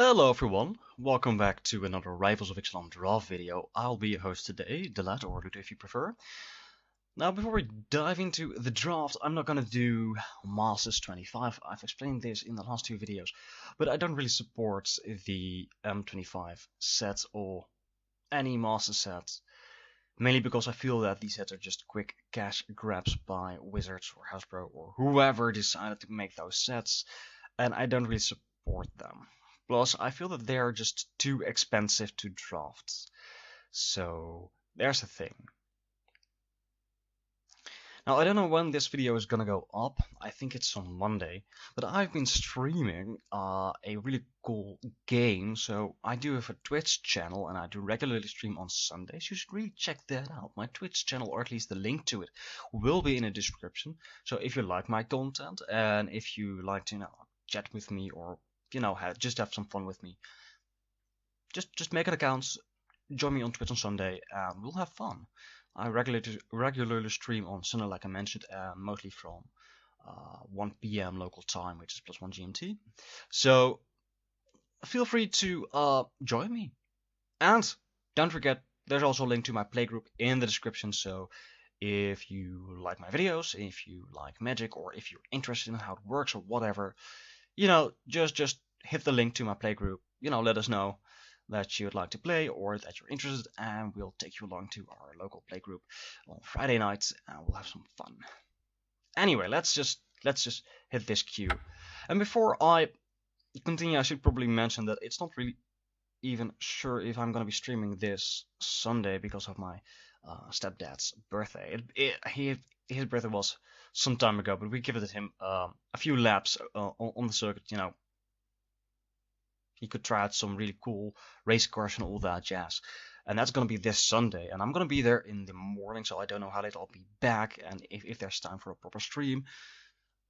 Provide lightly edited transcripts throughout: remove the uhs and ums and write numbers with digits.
Hello everyone, welcome back to another Rivals of Ixalan draft video. I'll be your host today, DeLuit or DeLuit if you prefer. Now before we dive into the draft, I'm not gonna do Masters 25, I've explained this in the last two videos, but I don't really support the M25 sets or any Master sets, mainly because I feel that these sets are just quick cash grabs by Wizards or Hasbro or whoever decided to make those sets, and I don't really support them. Plus, I feel that they are just too expensive to draft. So, there's the thing. Now, I don't know when this video is gonna go up. I think it's on Monday. But I've been streaming a really cool game. So, I do have a Twitch channel and I do regularly stream on Sundays. You should really check that out. My Twitch channel, or at least the link to it, will be in the description. So, if you like my content and if you like to chat with me or just have some fun with me. Just make an account, join me on Twitch on Sunday, and we'll have fun. I regularly stream on Sunday, like I mentioned, mostly from 1 PM local time, which is +1 GMT. So feel free to join me. And don't forget, there's also a link to my playgroup in the description. So if you like my videos, if you like Magic, or if you're interested in how it works or whatever, just hit the link to my playgroup. Let us know that you would like to play or that you're interested, and we'll take you along to our local playgroup on Friday nights, and we'll have some fun. Anyway, let's just hit this queue. And before I continue, I should probably mention that it's not really even sure if I'm gonna be streaming this Sunday because of my stepdad's birthday. His birthday was some time ago, but we gifted him a few laps on the circuit. He could try out some really cool race cars and all that jazz. And that's gonna be this Sunday, and I'm gonna be there in the morning, so I don't know how late I'll be back and if there's time for a proper stream.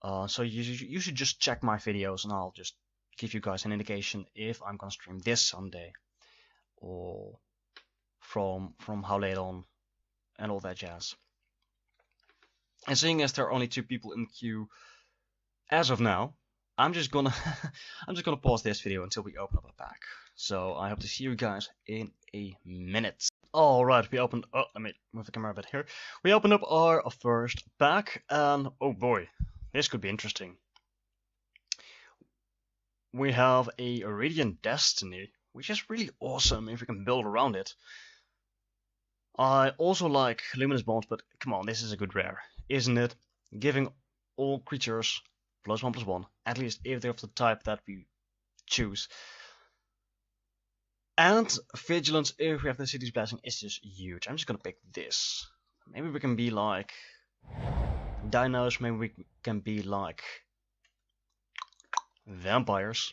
So you should just check my videos, and I'll just give you guys an indication if I'm gonna stream this Sunday or from how late on and all that jazz. And seeing as there are only 2 people in the queue as of now, I'm just gonna pause this video until we open up a pack. So I hope to see you guys in a minute. Alright, we opened up, let me move the camera a bit here. We opened up our first pack, and oh boy, this could be interesting. We have a Radiant Destiny, which is really awesome if we can build around it. I also like Luminous Bombs, but come on, this is a good rare, isn't it? Giving all creatures +1/+1, at least if they're of the type that we choose. And Vigilance, if we have the City's Blessing, is just huge. I'm just gonna pick this. Maybe we can be like Dinos, maybe we can be like Vampires.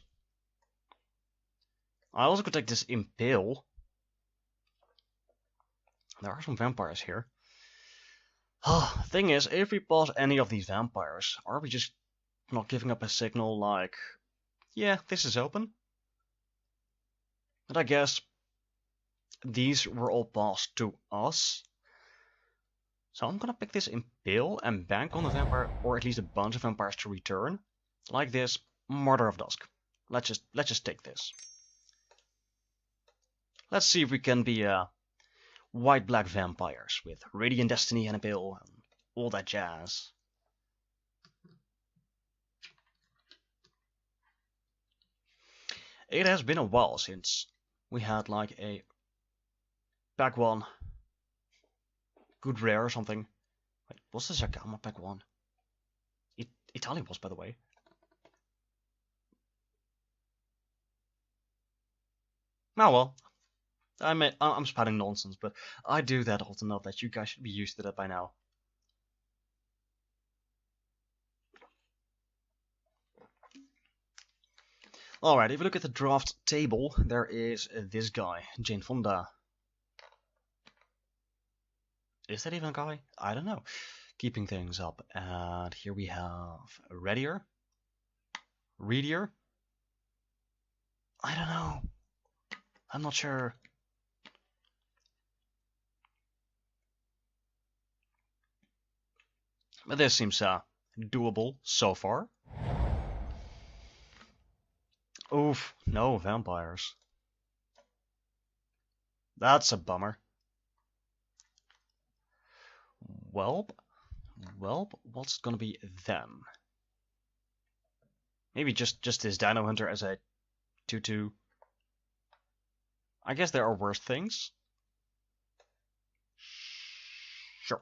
I also could take this Impale. There are some vampires here. Thing is, if we pause any of these vampires, are we just not giving up a signal like, yeah, this is open? But I guess these were all passed to us. So I'm gonna pick this Impale and bank on the vampire, or at least a bunch of vampires to return. Like this, Martyr of Dusk. Let's just take this. Let's see if we can be white-black vampires with Radiant Destiny and Impale and all that jazz. It has been a while since we had like a pack 1 good rare or something. Wait, was this Zakama pack 1? Italy was, by the way. Oh well. I'm spouting nonsense, but I do that often enough that you guys should be used to that by now. Alright, if you look at the draft table, there is this guy, Jane Fonda. Is that even a guy? I don't know. Keeping things up. And here we have Readier. Readier? I don't know. I'm not sure. But this seems doable so far. Oof, no vampires. That's a bummer. Welp, what's gonna be then? Maybe just this Dino Hunter as a 2/2. I guess there are worse things. Sure.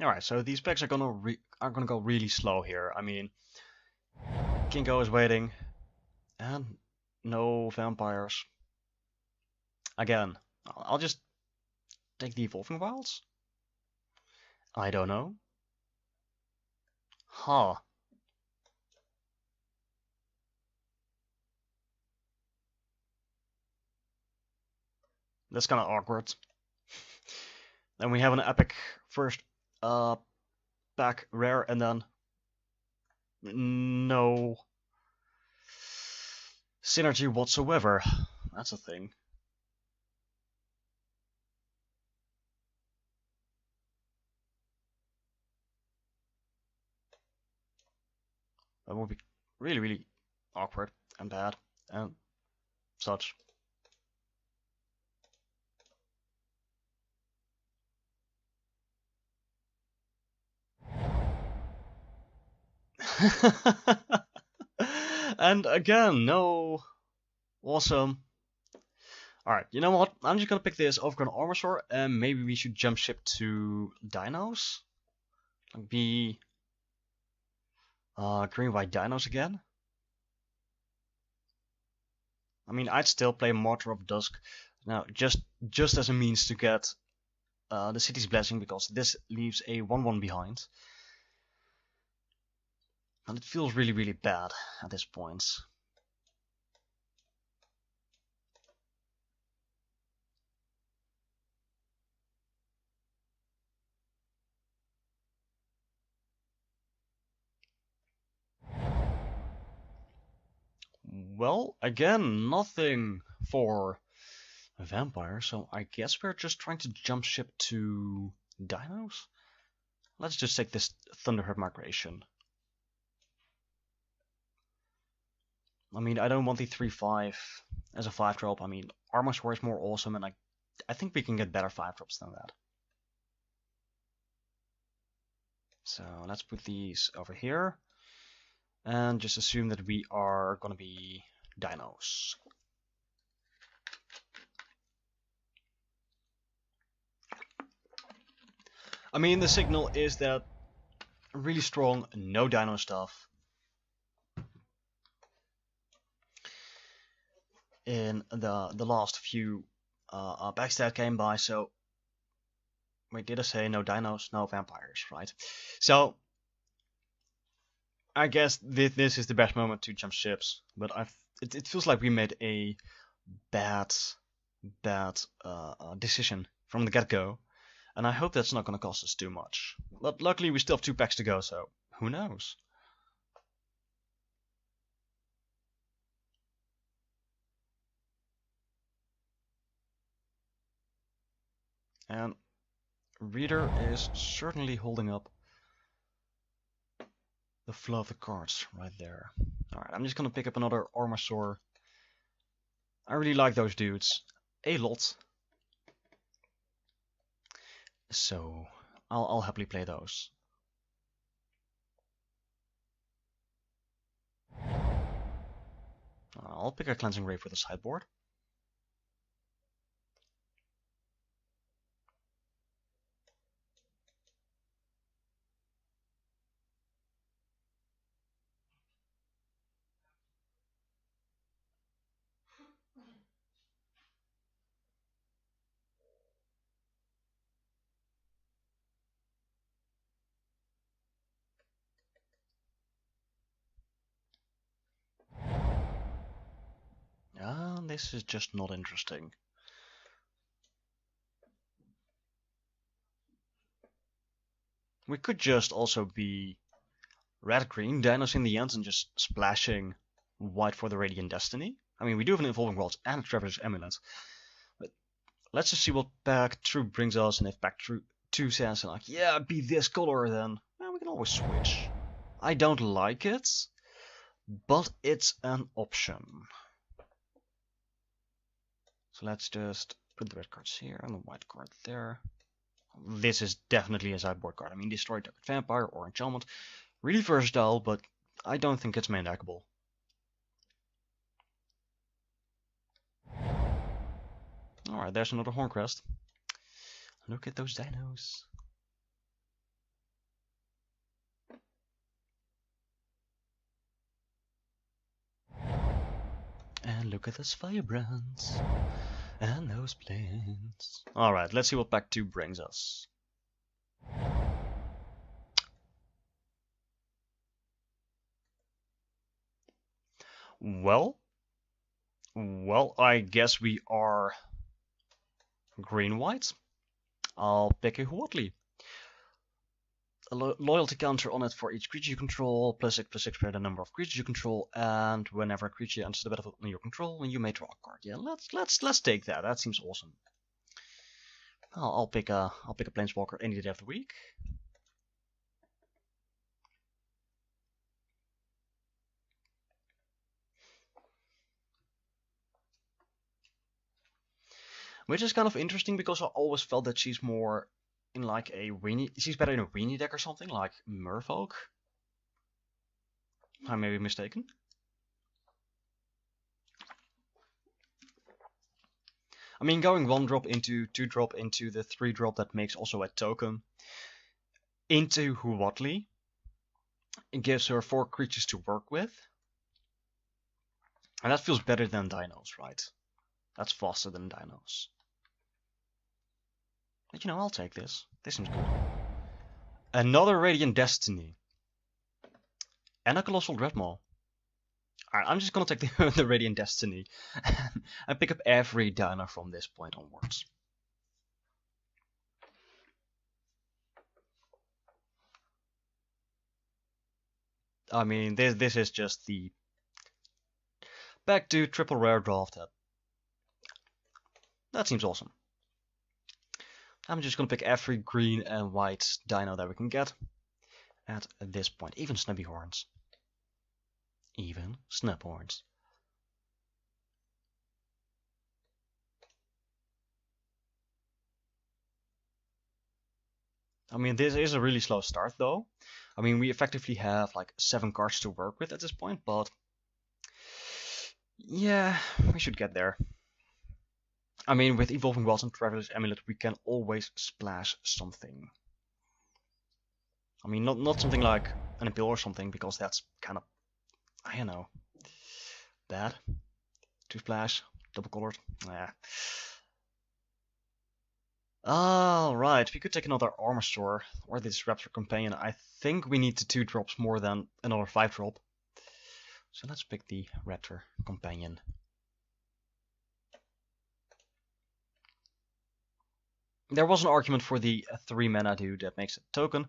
All right, so these packs are gonna go really slow here. I mean, Kinko is waiting, and no vampires. Again, I'll just take the Evolving Wilds. I don't know. Huh. That's kind of awkward. Then we have an epic first pack rare, and then no synergy whatsoever. That's a thing. That would be really, really awkward and bad and such. And again, no. Awesome. Alright, you know what? I'm just gonna pick this Overgrown Armosaur, and maybe we should jump ship to Dinos? Like be green white Dinos again? I mean, I'd still play Martyr of Dusk now, just as a means to get the City's Blessing, because this leaves a 1/1 behind. And it feels really, really bad at this point. Well, again, nothing for a vampire, so I guess we're just trying to jump ship to Dinos? Let's just take this Thunderhead Migration. I mean, I don't want the 3/5 as a 5-drop. I mean, Armosaur is more awesome, and I think we can get better 5-drops than that. So let's put these over here, and just assume that we are gonna be Dinos. I mean, the signal is that really strong, no Dino stuff in the last few packs that came by. So wait, did I say no Dinos, no vampires, right? So I guess this is the best moment to jump ships, but it feels like we made a bad decision from the get-go, and I hope that's not going to cost us too much. But luckily we still have 2 packs to go, so who knows? And Reader is certainly holding up the flow of the cards right there. Alright, I'm just gonna pick up another Armosaur. I really like those dudes a lot, so I'll happily play those. I'll pick a Cleansing Ray for the sideboard. This is just not interesting. We could just also be red-green, dinos in the end, and just splashing white for the Radiant Destiny. I mean, we do have an Evolving Worlds and a Traveler's Amulet. But let's just see what Pack 2 brings us, and if Pack 2 says, like, yeah, be this color, then well, we can always switch. I don't like it, but it's an option. So let's just put the red cards here and the white card there. This is definitely a sideboard card. I mean, Destroy Target Vampire or Enchantment. Really versatile, but I don't think it's main deckable. Alright, there's another Horncrest. Look at those dinos. And look at those Firebrands. And those planes. Alright, let's see what Pack 2 brings us. Well, I guess we are green-white. I'll pick a Huatli. A loyalty counter on it for each creature you control, +6/+6 per the number of creatures you control, and whenever a creature enters the battlefield under your control, you may draw a card. Yeah, let's take that. That seems awesome. I'll pick a Planeswalker any day of the week. Which is kind of interesting because I always felt that she's more in like a weenie. She's better in a weenie deck or something like Merfolk. I may be mistaken. I mean, going 1-drop into 2-drop into the 3-drop that makes also a token into Huatli. It gives her 4 creatures to work with. And that feels better than dinos, right? That's faster than dinos. But you know, I'll take this. This seems good. Another Radiant Destiny. And a Colossal Dreadmaw. Alright, I'm just gonna take the Radiant Destiny and pick up every dino from this point onwards. I mean, this is just the back to triple rare draft. That seems awesome. I'm just gonna pick every green and white dino that we can get at this point. Even Snappy Horns. Even Snap Horns. I mean, this is a really slow start though. I mean, we effectively have like 7 cards to work with at this point, but yeah, we should get there. I mean, with Evolving Wilds and Traveler's Amulet, we can always splash something. I mean, not something like an Appeal or something, because that's kind of, I don't know, bad. 2 splash, double colored, yeah. Alright, we could take another Armor Store, or this Raptor Companion. I think we need the 2 drops more than another 5 drop. So let's pick the Raptor Companion. There was an argument for the 3 mana dude that makes a token.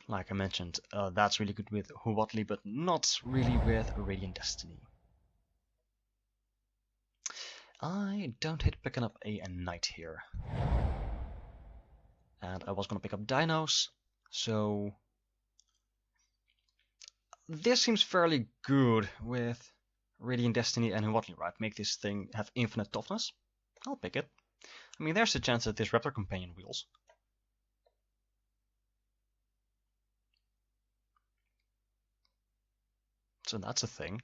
Like I mentioned, that's really good with Huatli, but not really with Radiant Destiny. I don't hate picking up a knight here. And I was gonna pick up dinos, so this seems fairly good with Radiant Destiny and Huatli, right? Make this thing have infinite toughness. I'll pick it. I mean, there's a chance that this Raptor Companion wheels. So that's a thing.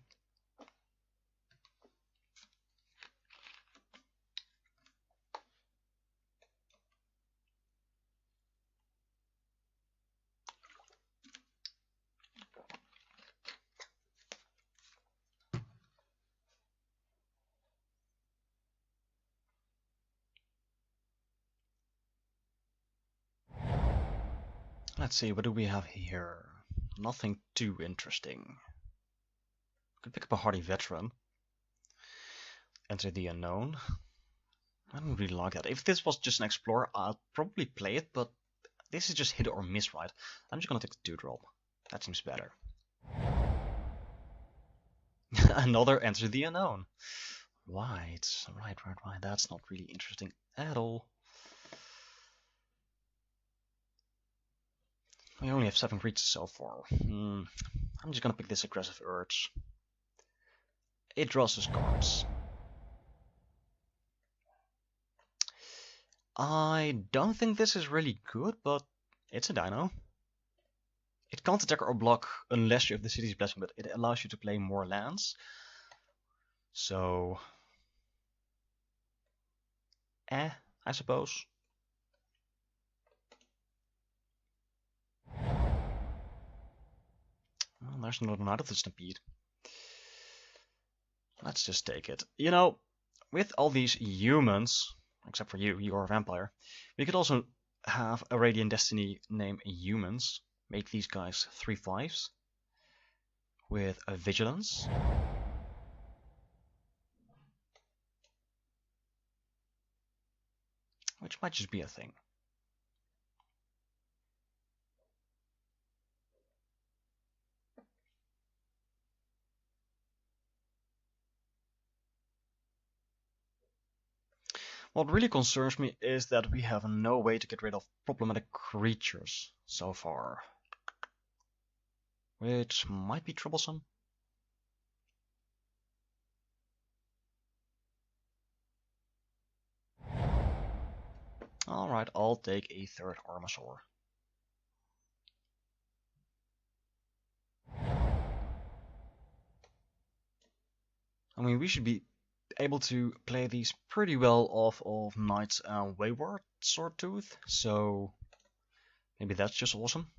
Let's see, what do we have here? Nothing too interesting. Could pick up a Hardy Veteran. Enter the Unknown. I don't really like that. If this was just an Explorer, I'd probably play it, but this is just hit or miss, right? I'm just gonna take the 2-drop. That seems better. Another Enter the Unknown. Right. That's not really interesting at all. We only have 7 creatures so far. I'm just gonna pick this aggressive urge. It draws us cards. I don't think this is really good, but it's a dino. It can't attack or block unless you have the City's Blessing, but it allows you to play more lands. So, I suppose. Well, there's another Knight of the Stampede. Let's just take it. You know, with all these humans, except for you, you're a vampire, we could also have a Radiant Destiny name humans. Make these guys 3/5s with a vigilance. Which might just be a thing. What really concerns me is that we have no way to get rid of problematic creatures so far. Which might be troublesome. Alright, I'll take a 3rd Armasaur. I mean, we should be able to play these pretty well off of Knights and Wayward Swordtooth, so maybe that's just awesome.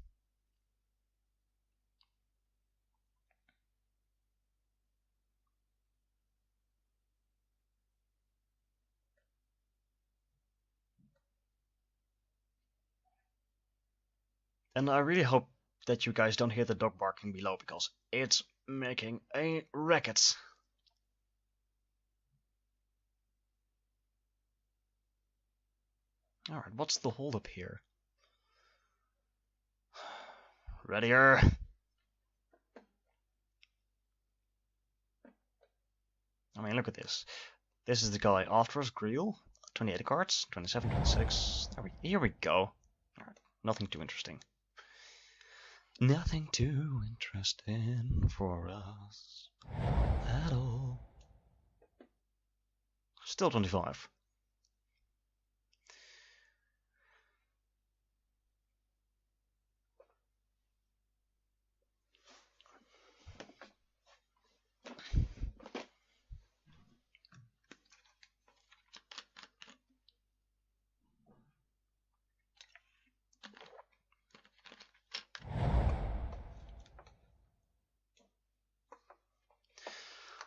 And I really hope that you guys don't hear the dog barking below, because it's making a racket. Alright, what's the holdup here? Readier. I mean, look at this. This is the guy after us, Greel. 28 cards, 27, 26. Here we go. Alright, nothing too interesting. Nothing too interesting for us at all. Still 25.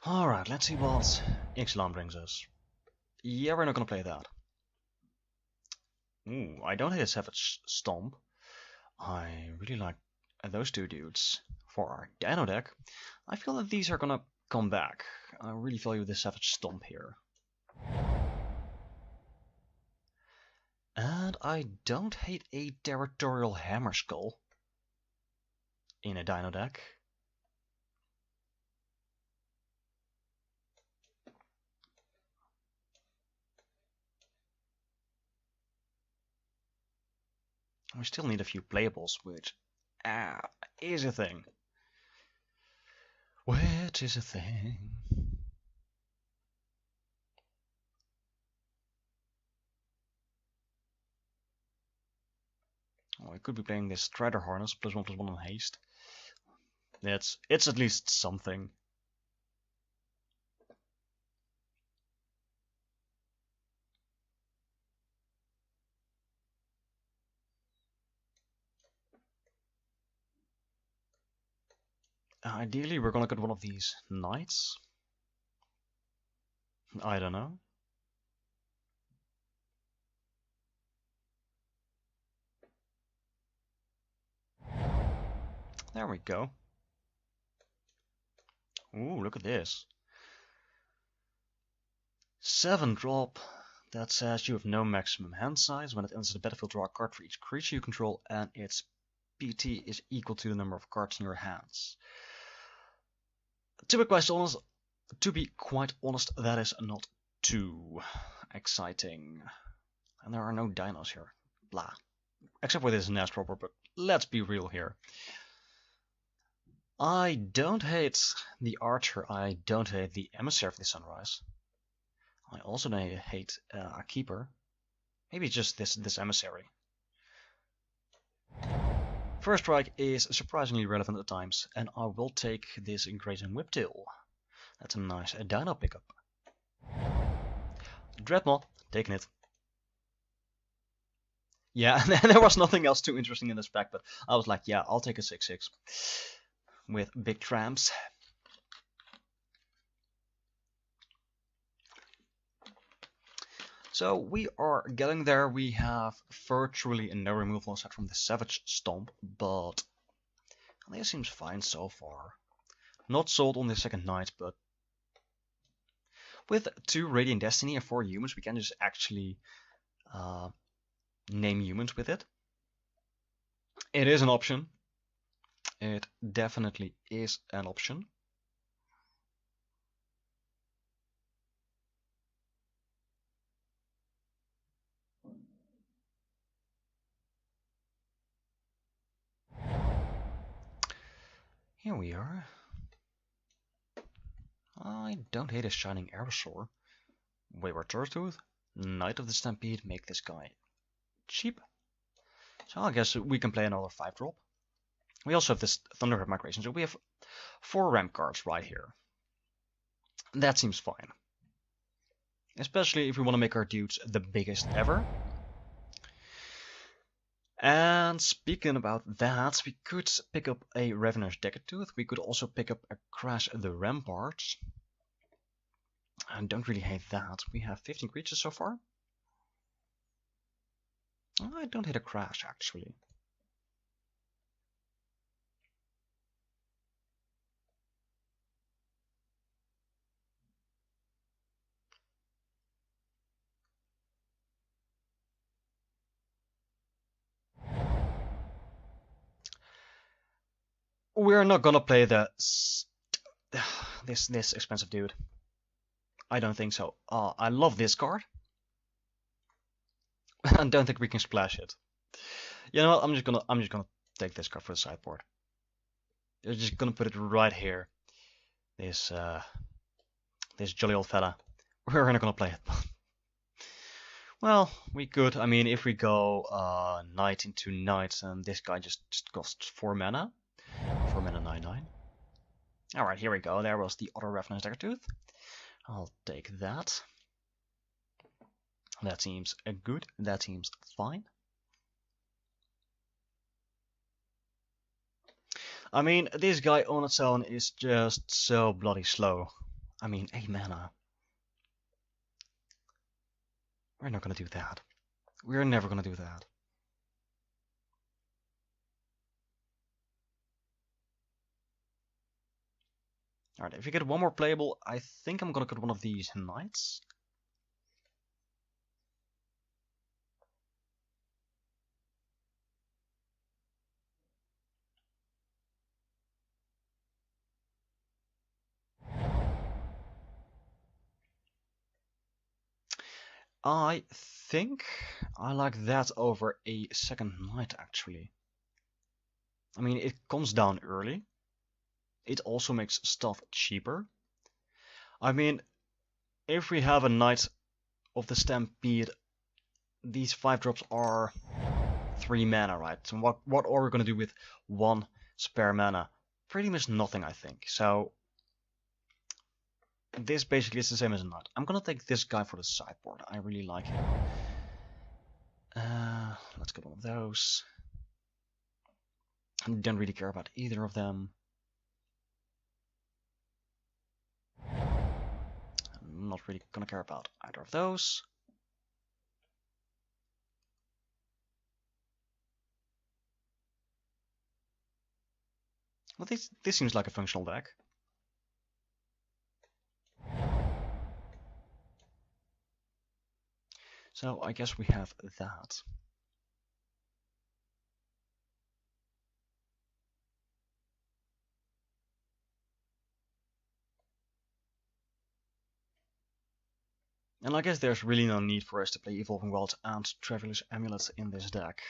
Alright, let's see what Ixalan brings us. Yeah, we're not gonna play that. Ooh, I don't hate a Savage Stomp. I really like those two dudes. For our Dino deck, I feel that these are gonna come back. I really value the Savage Stomp here. And I don't hate a Territorial Hammer Skull in a Dino deck. We still need a few playables, which is a thing. Which is a thing. Oh, I could be playing this Strider Harness +1/+1 on haste. It's at least something. Ideally, we're gonna get one of these knights. I don't know. There we go. Ooh, look at this. 7 drop. That says you have no maximum hand size. When it enters the battlefield, draw a card for each creature you control and its PT is equal to the number of cards in your hands. To be quite honest, that is not too exciting. And there are no dinos here. Blah. Except for this nest robber, but let's be real here. I don't hate the archer, I don't hate the emissary of the sunrise. I also hate a keeper. Maybe just this emissary. First strike is surprisingly relevant at times, and I will take this grazing whiptail. That's a nice dino pickup. Dreadmaw, taking it. Yeah, and there was nothing else too interesting in this pack, but I was like, yeah, I'll take a 6/6 with big tramps. So we are getting there. We have virtually no removal aside from the Savage Stomp, but this seems fine so far. Not sold on the second night, but with 2 Radiant Destiny and 4 humans, we can just actually name humans with it. It is an option. It definitely is an option. Here we are. I don't hate a Shining Aerosaur. Wayward Turtletooth, Knight of the Stampede, make this guy cheap. So I guess we can play another 5-drop. We also have this Thunderhead Migration, so we have 4 ramp cards right here. That seems fine. Especially if we want to make our dudes the biggest ever. And speaking about that, we could pick up a Ravenous Deckertooth. We could also pick up a Crash the Ramparts. I don't really hate that. We have 15 creatures so far. I don't hate a Crash, actually. We're not gonna play this expensive dude. I don't think so. I love this card. I don't think we can splash it. You know what? I'm just gonna take this card for the sideboard. I'm just gonna put it right here. This jolly old fella. We're not gonna play it. Well, we could. I mean, if we go knight into knight, and this guy just costs 4 mana. 4 mana 9/9. Alright, here we go. There was the other Ravenous Deckertooth. I'll take that. That seems good. That seems fine. I mean, this guy on its own is just so bloody slow. I mean, 8 mana. We're not gonna do that. We're never gonna do that. Alright, if we get one more playable, I think I'm gonna cut one of these knights. I think I like that over a second knight, actually. I mean, it comes down early. It also makes stuff cheaper. I mean, if we have a Knight of the Stampede, these 5-drops are 3 mana, right? So what are we going to do with 1 spare mana? Pretty much nothing, I think. So this basically is the same as a Knight. I'm going to take this guy for the sideboard. I really like him. Let's get one of those. I don't really care about either of them. I'm not really gonna care about either of those. Well, this seems like a functional deck. So I guess we have that. And I guess there's really no need for us to play Evolving Wilds and Traveler's Amulet in this deck.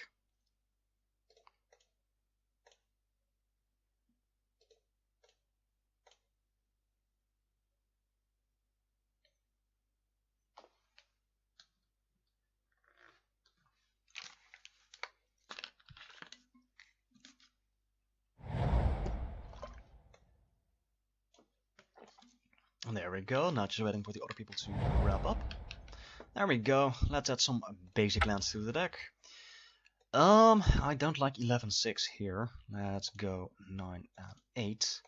And there we go, now just waiting for the other people to wrap up. There we go, let's add some basic lands to the deck. I don't like 11-6 here. Let's go 9 and 8.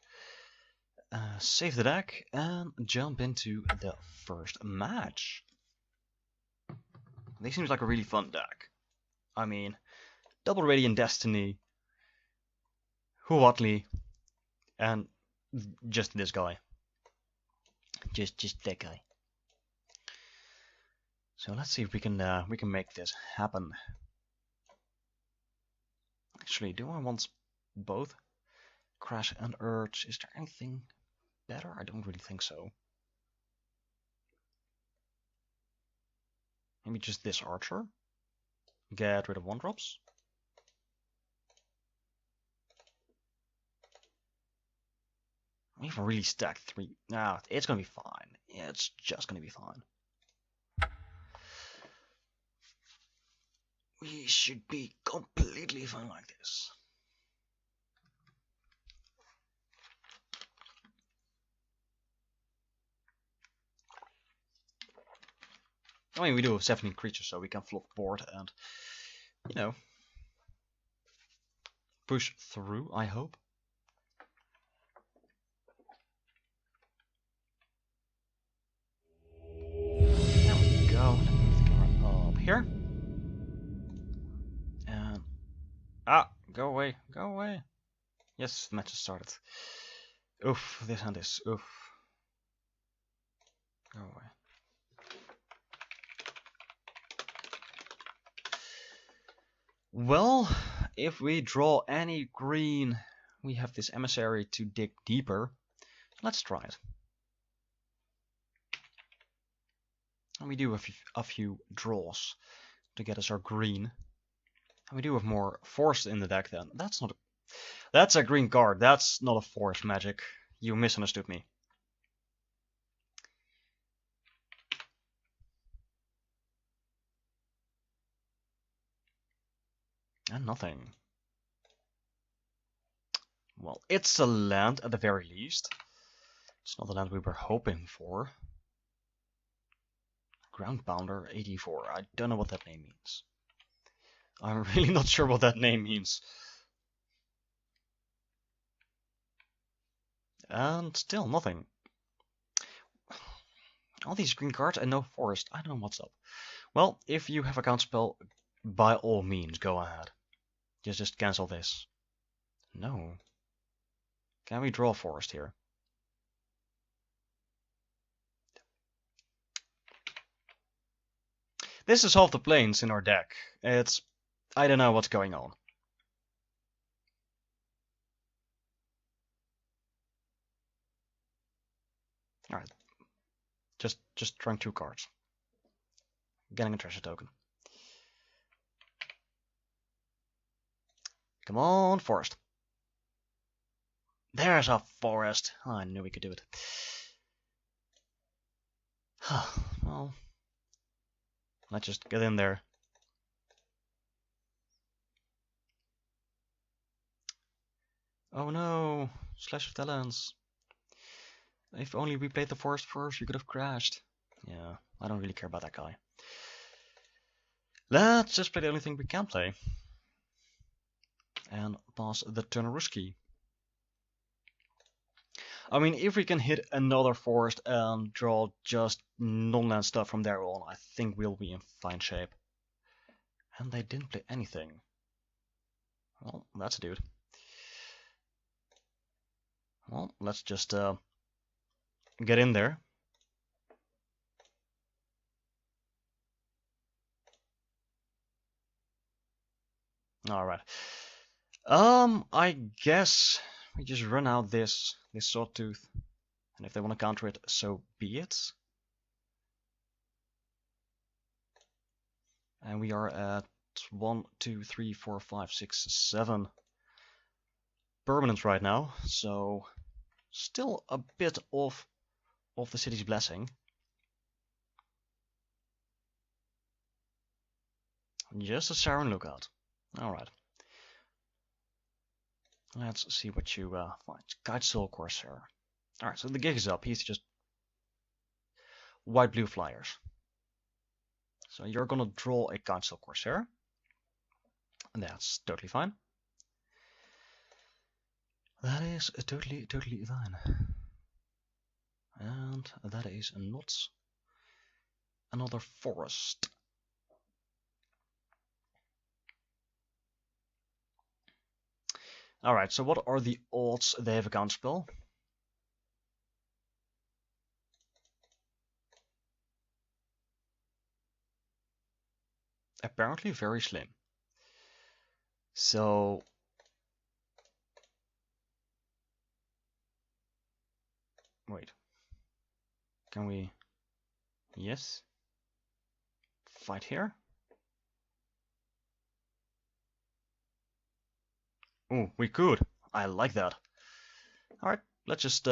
Save the deck and jump into the first match. This seems like a really fun deck. I mean, Double Radiant Destiny, Huatli, and just this guy. Just that guy. So let's see if we can make this happen. Actually, do I want both Crash and Urge? Is there anything better? I don't really think so. Maybe just this Archer. Get rid of 1-drops. We've really stacked 3. Nah, it's gonna be fine. Yeah, it's just gonna be fine. We should be completely fine like this. I mean, we do have 17 creatures, so we can flop board and, you know, push through, I hope. There we go. Let me move the camera up here. And go away, go away. Yes, the match has started. Oof, this hand is oof. Go away. Well, if we draw any green, we have this emissary to dig deeper. Let's try it. And we do have a few draws to get us our green. And we do have more forest in the deck then. That's a green card. That's not a forest magic. You misunderstood me. And nothing. Well, it's a land at the very least. It's not the land we were hoping for. Ground Pounder 84. I don't know what that name means. I'm really not sure what that name means. And still nothing. All these green cards and no forest. I don't know what's up. Well, if you have a counterspell, by all means, go ahead. Just cancel this. No. Can we draw forest here? This is half the plains in our deck. I don't know what's going on. Alright. Just drawing 2 cards. Getting a treasure token. Come on, forest. There's a forest. Oh, I knew we could do it. Well, let's just get in there. Oh no, Slash of Talons. If only we played the forest first, we could have crashed. Yeah, I don't really care about that guy. Let's just play the only thing we can play. And pass the Turnaruski. I mean, if we can hit another forest and draw just non-land stuff from there on, I think we'll be in fine shape. And they didn't play anything. Well, that's a dude. Well, let's just get in there. Alright. I guess we just run out this Sawtooth. And if they want to counter it, so be it. And we are at 1, 2, 3, 4, 5, 6, 7 permanents right now. So still a bit of the city's blessing. Just a siren lookout. Alright. Let's see what you find. Guide Soul Corsair. Alright, so the gig is up. He's just white-blue flyers. So you're gonna draw a Guide Soul Corsair. And that's totally fine. That is totally fine. And that is not another forest. Alright, so what are the odds they have a counterspell? Apparently very slim. So wait. Can we... Yes. Fight here? Ooh, we could. I like that. Alright, let's just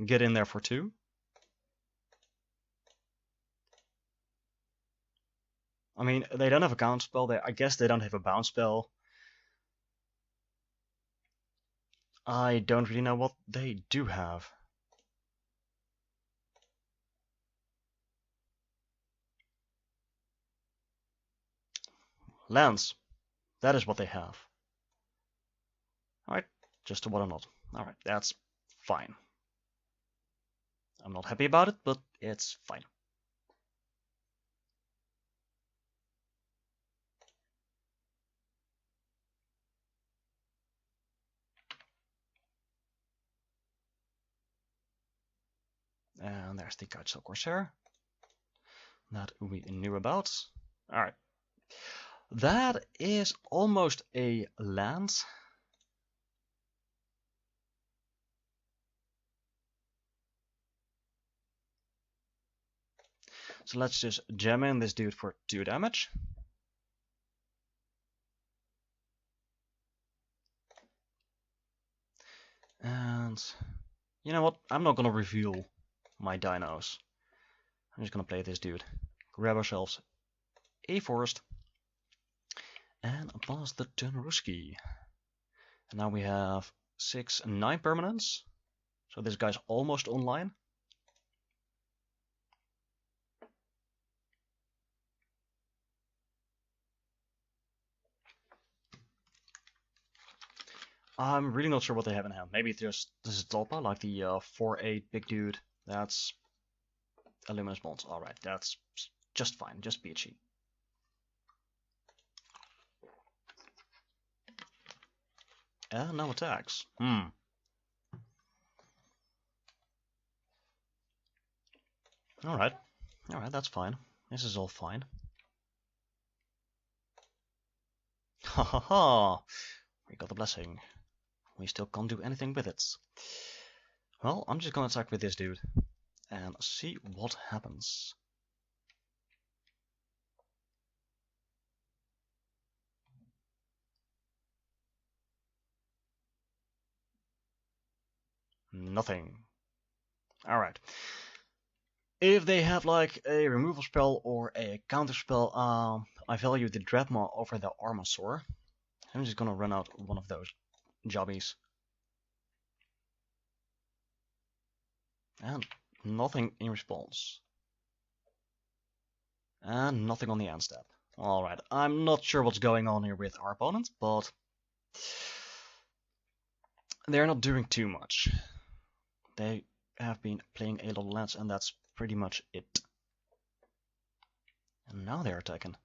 get in there for 2. I mean, they don't have a counter spell. I guess they don't have a bounce spell. I don't really know what they do have. Lands. That is what they have. Alright, just a what or not. Alright, that's fine. I'm not happy about it, but it's fine. And there's the Guide Soul Corsair. That we knew about. Alright. That is almost a land. So let's just jam in this dude for 2 damage. And you know what? I'm not gonna reveal my dinos. I'm just gonna play this dude. Grab ourselves a forest. And pass the Tenruski. And now we have 6 and 9 permanents. So this guy's almost online. I'm really not sure what they have in hand. Maybe just this is Dolpa, like the 4-8 big dude. That's a Luminous Bond. Alright, that's just fine, just peachy. And no attacks. Alright. Alright, that's fine. This is all fine. Ha ha ha! We got the blessing. We still can't do anything with it. Well, I'm just gonna attack with this dude and see what happens. Nothing. Alright. If they have like a removal spell or a counter spell, I value the Dreadmaw over the Armasaur. I'm just gonna run out one of those jobbies. And nothing in response. And nothing on the end step. Alright, I'm not sure what's going on here with our opponent, but they're not doing too much. They have been playing a lot of lands, and that's pretty much it. And now they're attacking.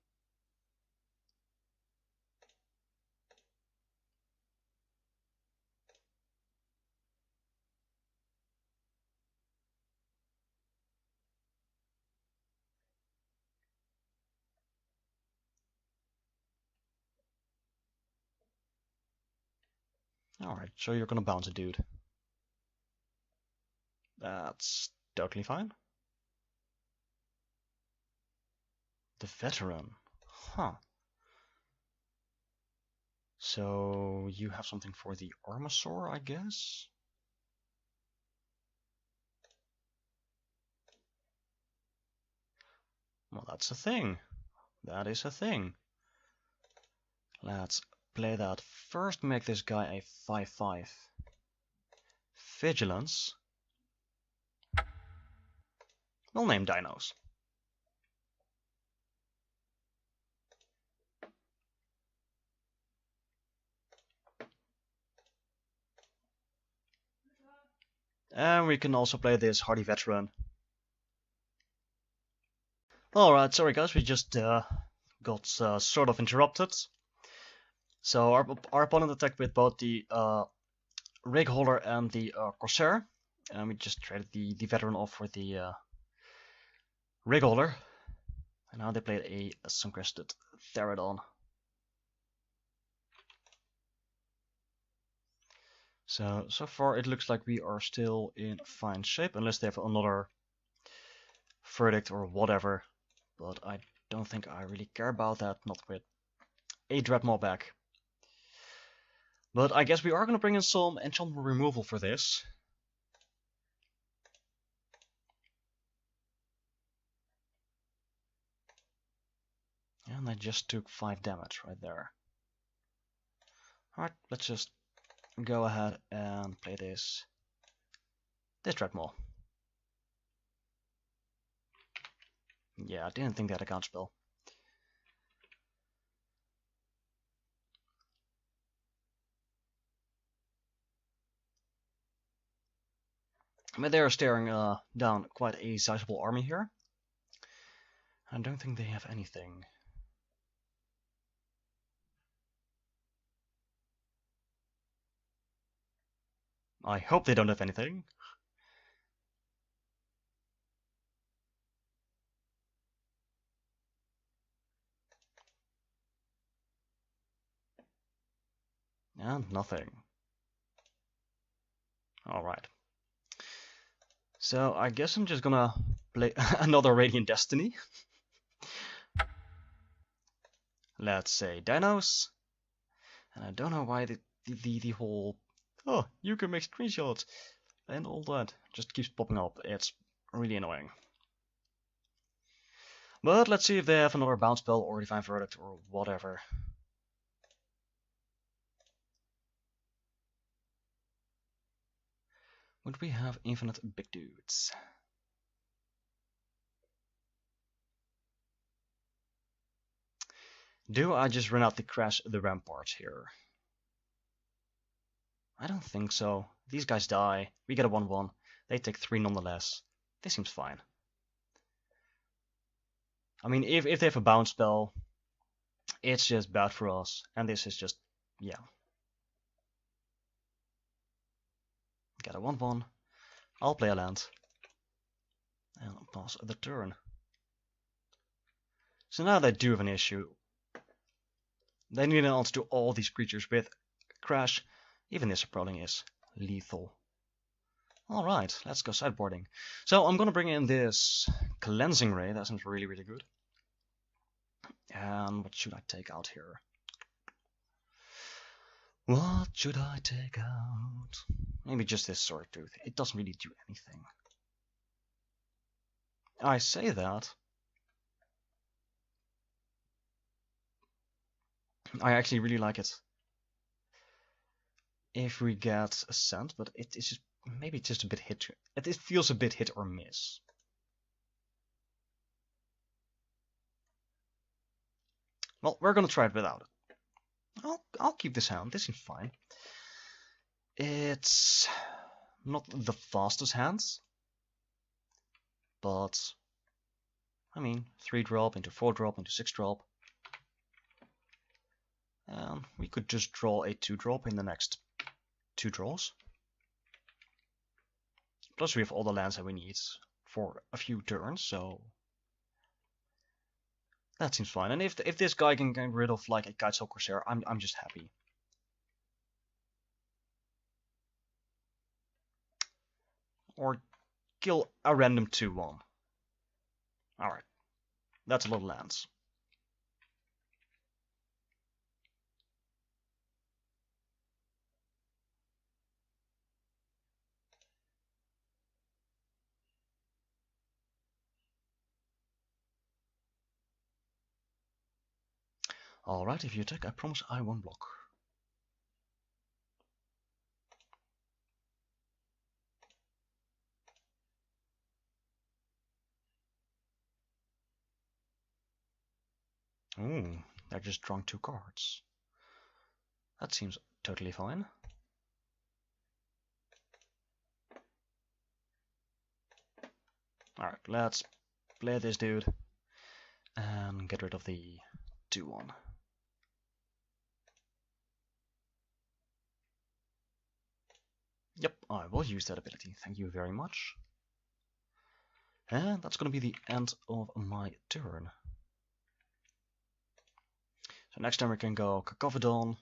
Alright, so you're gonna bounce a dude. That's totally fine. The Veteran. Huh. So you have something for the Armasaur, I guess? Well, that's a thing. That is a thing. Let's play that. First make this guy a 5/5. Vigilance. We'll name dinos. And we can also play this hardy veteran. Alright, sorry guys, we just got sort of interrupted. So our opponent attacked with both the rig holder and the corsair, and we just traded the veteran off for the rig holder. And now they played a sun-crested Therodon. So far it looks like we are still in fine shape, unless they have another verdict or whatever. But I don't think I really care about that, not with a Dreadmaw back. But I guess we are going to bring in some enchantment removal for this. And I just took 5 damage right there. Alright, let's just go ahead and play this Dreadmaw. Yeah, I didn't think they had a counterspell. But they are staring down quite a sizable army here. I don't think they have anything. I hope they don't have anything. And nothing. Alright. So I guess I'm just gonna play another Radiant Destiny. Let's say dinos. And I don't know why the whole oh, you can make screenshots and all that just keeps popping up. It's really annoying. But let's see if they have another bounce spell or divine verdict or whatever. Would we have infinite big dudes? Do I just run out to crash the ramparts here? I don't think so. These guys die. We get a 1/1. They take 3 nonetheless. This seems fine. I mean, if they have a bounce spell, it's just bad for us. And this is just, yeah. Get a 1/1. I'll play a land. And I'll pass the turn. So now they do have an issue. They need an answer to all these creatures with crash. Even this prowling is lethal. Alright, let's go sideboarding. So I'm gonna bring in this cleansing ray. That sounds really, really good. And what should I take out here? What should I take out? Maybe just this sword tooth. It doesn't really do anything. I say that. I actually really like it. If we get a scent, but it is just, maybe it's just a bit hit. It feels a bit hit or miss. Well, we're gonna try it without it. I'll keep this hand. This seems fine. It's not the fastest hands, but I mean, 3-drop into 4-drop into 6-drop. We could just draw a 2-drop in the next 2 draws. Plus we have all the lands that we need for a few turns, so that seems fine. And if this guy can get rid of like a Kitesail Corsair, I'm just happy. Or kill a random 2/1. Alright. That's a lot of lands. Alright, if you attack, I promise I won't block. Ooh, they're just drawing 2 cards. That seems totally fine. Alright, let's play this dude and get rid of the 2-1. Yep, I will use that ability. Thank you very much. And that's gonna be the end of my turn. So next time we can go Cacophedon.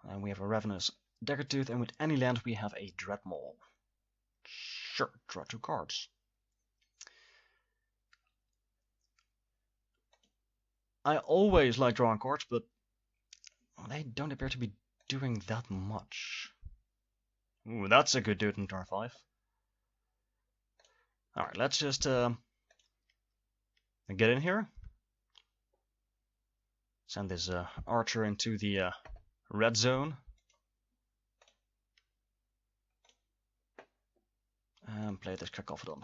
And we have a Ravenous Daggertooth, and with any land we have a Dreadmaw. Sure, draw 2 cards. I always like drawing cards, but they don't appear to be doing that much. Ooh, that's a good dude in turn 5. Alright, let's just get in here. Send this archer into the red zone. And play this Cacophedon.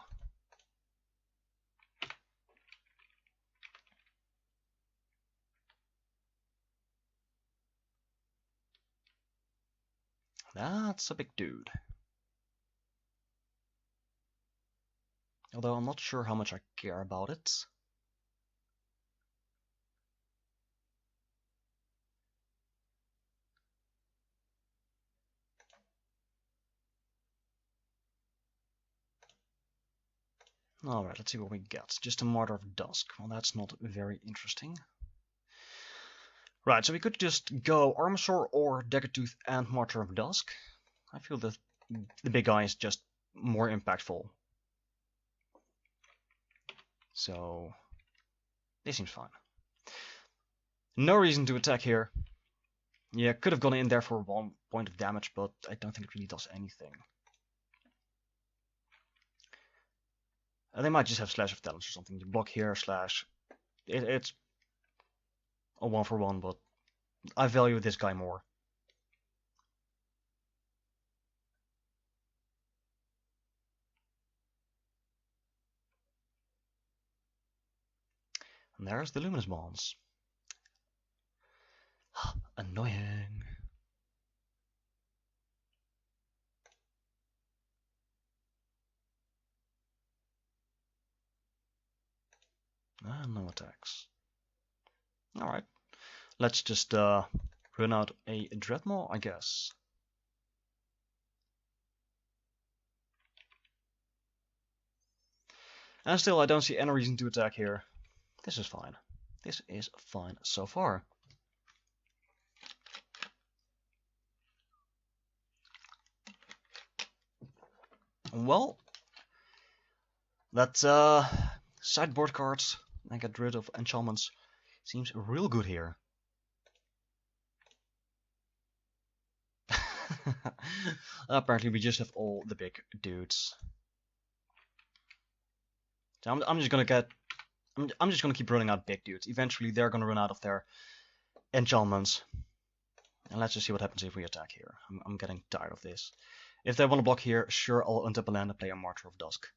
That's a big dude. Although I'm not sure how much I care about it. Alright, let's see what we get. Just a Martyr of Dusk. Well, that's not very interesting. Right, so we could just go Armasaur or Daggertooth and Martyr of Dusk. I feel that the big guy is just more impactful. So, this seems fine. No reason to attack here. Yeah, could have gone in there for 1 point of damage, but I don't think it really does anything. They might just have Slash of Talents or something. You block here, slash. It's a 1-for-1, but I value this guy more. And there's the Luminous Bonds. Annoying. No attacks. Alright. Let's just run out a Dreadmaw, I guess. And still, I don't see any reason to attack here. This is fine. This is fine so far. Well, that sideboard cards and get rid of enchantments seems real good here. Apparently, we just have all the big dudes. So I'm just gonna keep running out big dudes. Eventually, they're gonna run out of their enchantments. And let's just see what happens if we attack here. I'm getting tired of this. If they want to block here, sure, I'll untap a land and play a Martyr of Dusk.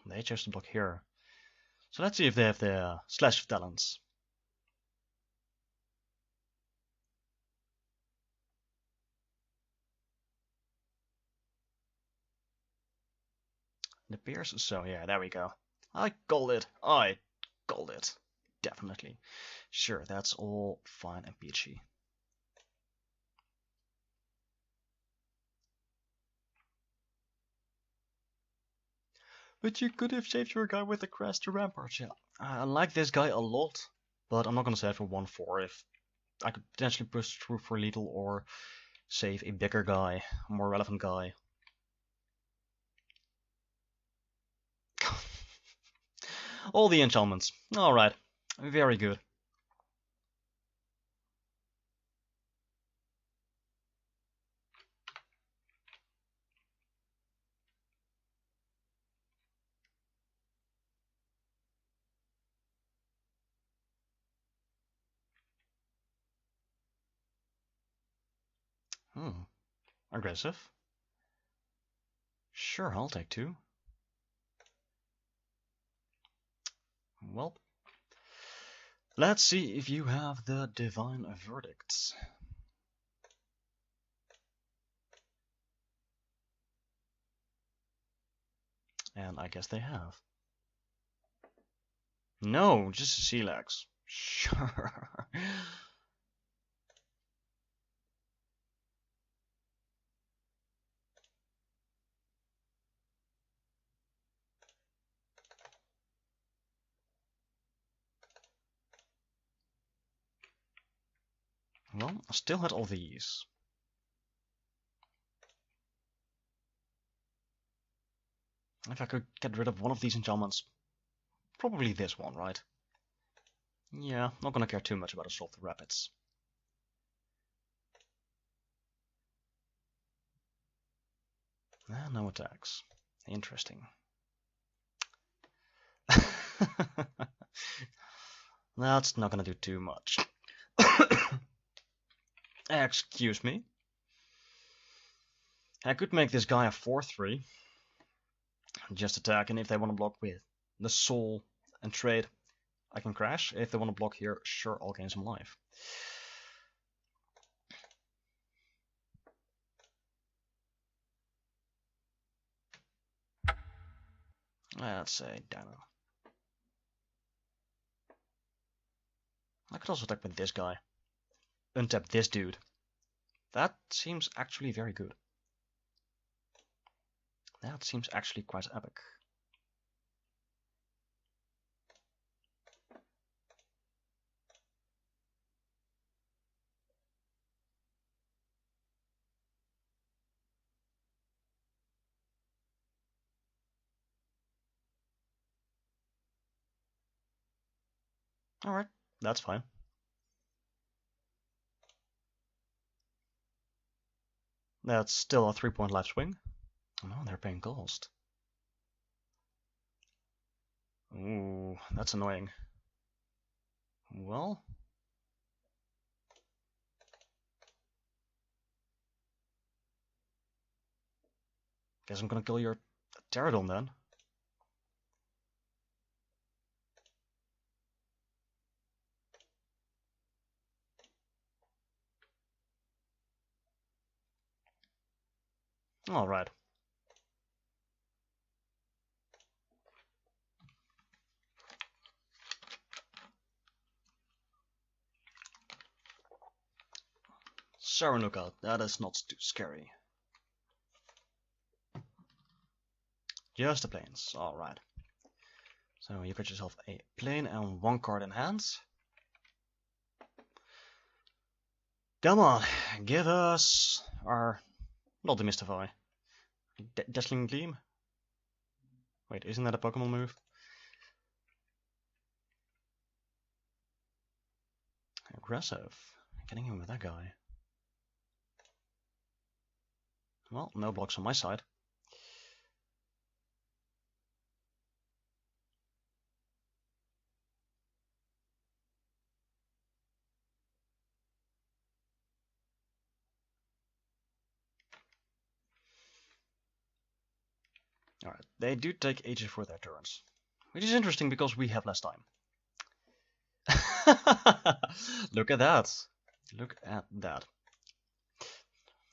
They chose to block here. So let's see if they have the Slash of Talents. It appears so. Yeah, there we go. I called it. I called it. Definitely. Sure, that's all fine and peachy. But you could have saved your guy with the Crest to Rampart. Yeah, I like this guy a lot, but I'm not gonna save for 1-4 if I could potentially push through for lethal or save a bigger guy, a more relevant guy. All the enchantments. Alright, very good. Aggressive. Sure, I'll take 2. Well, let's see if you have the divine verdicts. And I guess they have. No, just a sea legs. Sure. Well, I still had all these. If I could get rid of one of these enchantments, probably this one, right? Yeah, not gonna care too much about Assault the Rapids. No attacks. Interesting. That's not gonna do too much. Excuse me. I could make this guy a 4/3. Just attack, and if they want to block with the soul and trade, I can crash. If they want to block here, sure, I'll gain some life. Let's say Dino. I could also attack with this guy. Untap this dude. That seems actually very good. That seems actually quite epic. Alright, that's fine. That's still a 3-point life swing. Oh, they're paying cost. Ooh, that's annoying. Well, guess I'm gonna kill your Pterodon then. Alright. Saranuka, that is not too scary. Just the planes, alright. So you got yourself a plane and 1 card in hand. Come on, give us our... not Demystify. Dazzling Gleam? Wait, isn't that a Pokemon move? Aggressive. Getting in with that guy. Well, no blocks on my side. Alright, they do take ages for their turns. Which is interesting because we have less time. Look at that. Look at that.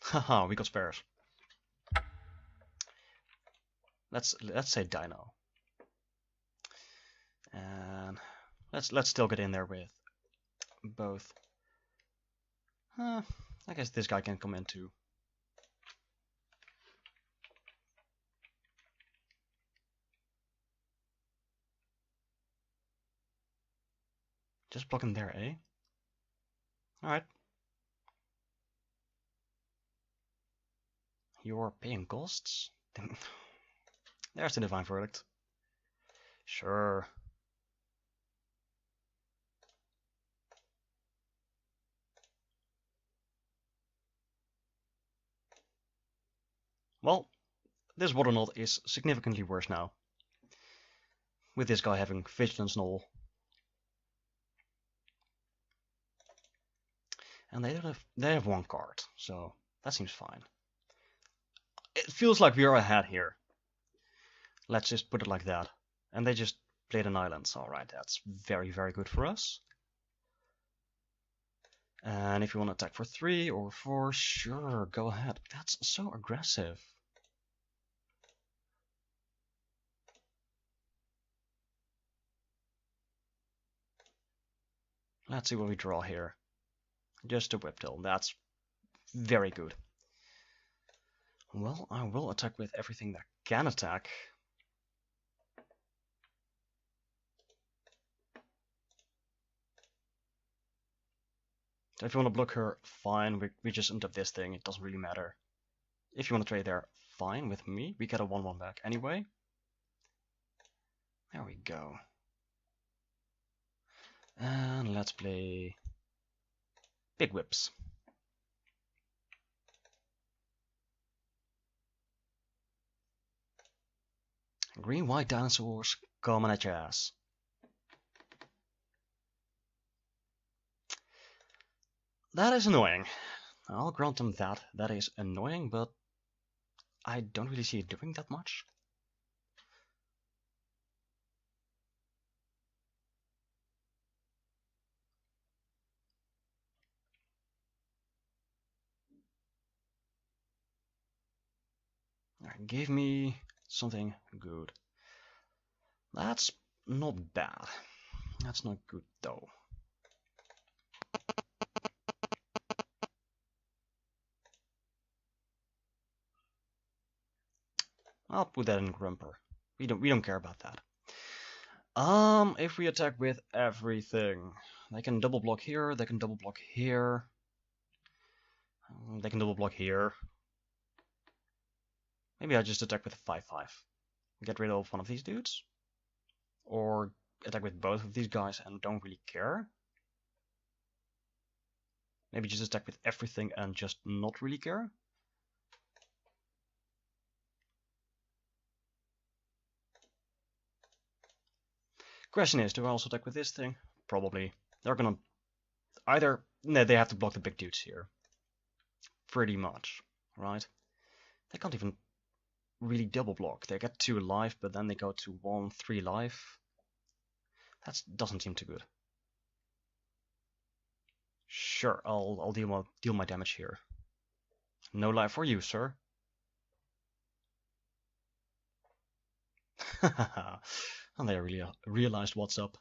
Haha, we got spares. Let's say Dino. And let's still get in there with both. I guess this guy can come in too. Just block him there, eh? Alright. You're paying costs? There's the divine verdict. Sure. Well, this water knot is significantly worse now. With this guy having vigilance and all. And they have 1 card, so That seems fine. It feels like we are ahead here. Let's just put it like that. And they just played an island. Alright, that's very, very good for us. And if you want to attack for 3 or 4, sure, go ahead. That's so aggressive. Let's see what we draw here. Just a Whiptail. That's very good. Well, I will attack with everything that can attack. So if you want to block her, fine. We just untap this thing. It doesn't really matter. If you want to trade there, fine with me. We get a 1/1 back anyway. There we go. And let's play Big Whips. Green-white dinosaurs coming at your ass. That is annoying. I'll grant them that. That is annoying, but I don't really see it doing that much. Alright, give me something good. That's not bad. That's not good though. I'll put that in Grumper. We don't care about that. If we attack with everything, they can double block here, they can double block here, they can double block here. Maybe I just attack with a 5/5. Get rid of one of these dudes. Or attack with both of these guys and don't really care. Maybe just attack with everything and just not really care. Question is, do I also attack with this thing? Probably. They're gonna either... No, they have to block the big dudes here. Pretty much, right? They can't even really double block. They get 2 life, but then they go to 1, 3 life. That doesn't seem too good. Sure, I'll deal my damage here. No life for you, sir. And they really realized what's up.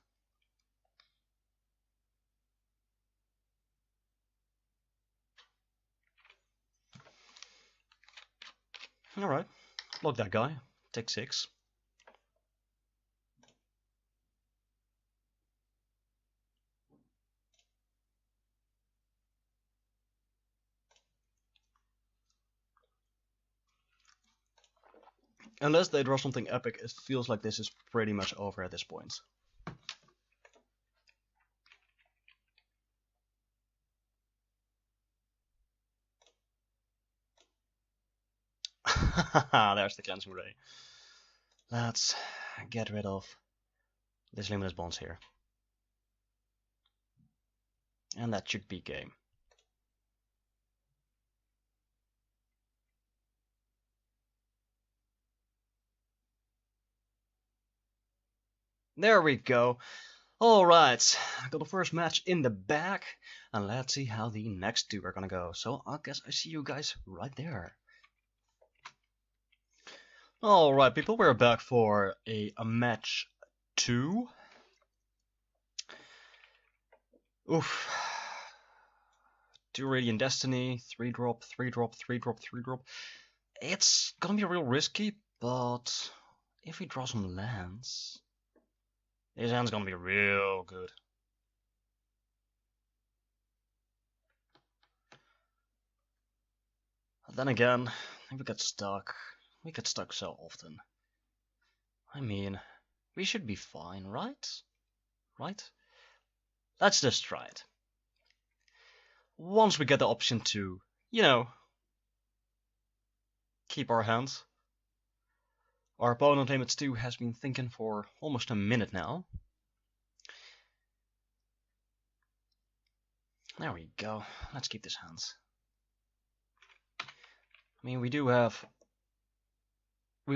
Alright, block that guy. Take 6. Unless they draw something epic, it feels like this is pretty much over at this point. There's the cleansing ray. Let's get rid of this luminous bonds here. And that should be game. There we go. Alright, got the first match in the bag, and let's see how the next 2 are gonna go. So I guess I see you guys right there. Alright people, we're back for a match 2. Oof. 2 Radiant Destiny, 3-drop, 3-drop, 3-drop, 3-drop. It's gonna be real risky, but if we draw some lands... This hand's gonna be real good. Then again, if we get stuck, we get stuck so often. I mean, we should be fine, right? Right? Let's just try it. Once we get the option to, you know, keep our hands. Our opponent limits 2 has been thinking for almost a minute now. There we go. Let's keep this hands. I mean, we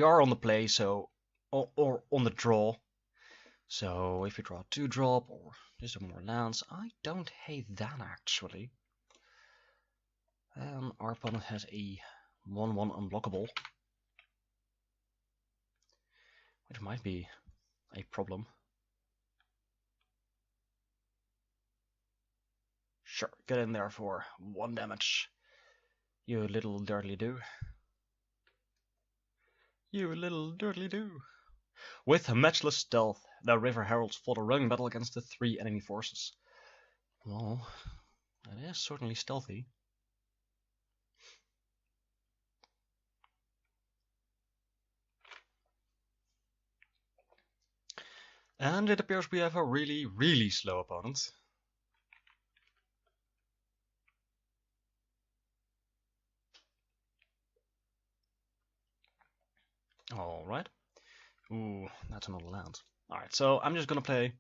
are on the play, so or on the draw. So if we draw 2-drop or just some more lands, I don't hate that actually. And our opponent has a 1/1 unblockable, which might be a problem. Sure, get in there for 1 damage. You little dirtly do. You little dirtly do. With matchless stealth, the River Heralds fought a running battle against the 3 enemy forces. Well, that is certainly stealthy. And it appears we have a really, really slow opponent. Alright. Ooh, that's another land. Alright, so I'm just gonna play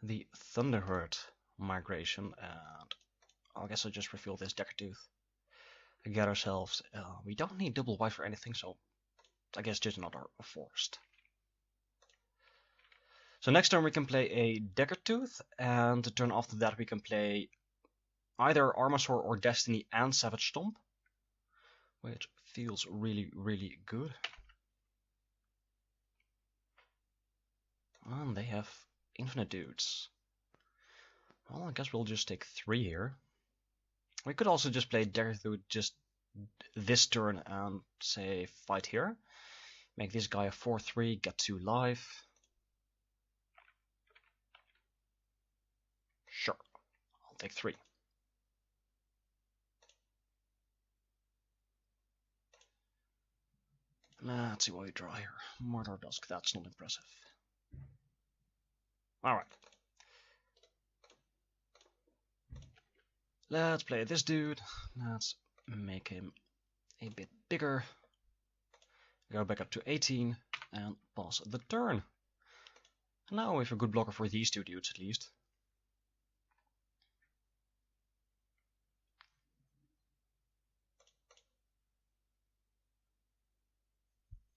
the Thunderherd migration, and I guess I'll just reveal this Deckertooth. Get ourselves, we don't need double white for anything, so I guess just another forest. So next turn we can play a Deckertooth, and the turn after that we can play either Armasaur or Destiny and Savage Stomp, which feels really, really good. And they have infinite dudes. Well, I guess we'll just take 3 here. We could also just play Deckertooth just this turn and say fight here. Make this guy a 4/3, get 2 life. Sure, I'll take 3. Let's see what we draw here. Murder Dusk, that's not impressive. Alright. Let's play this dude. Let's make him a bit bigger. Go back up to 18 and pass the turn. And now we have a good blocker for these 2 dudes at least.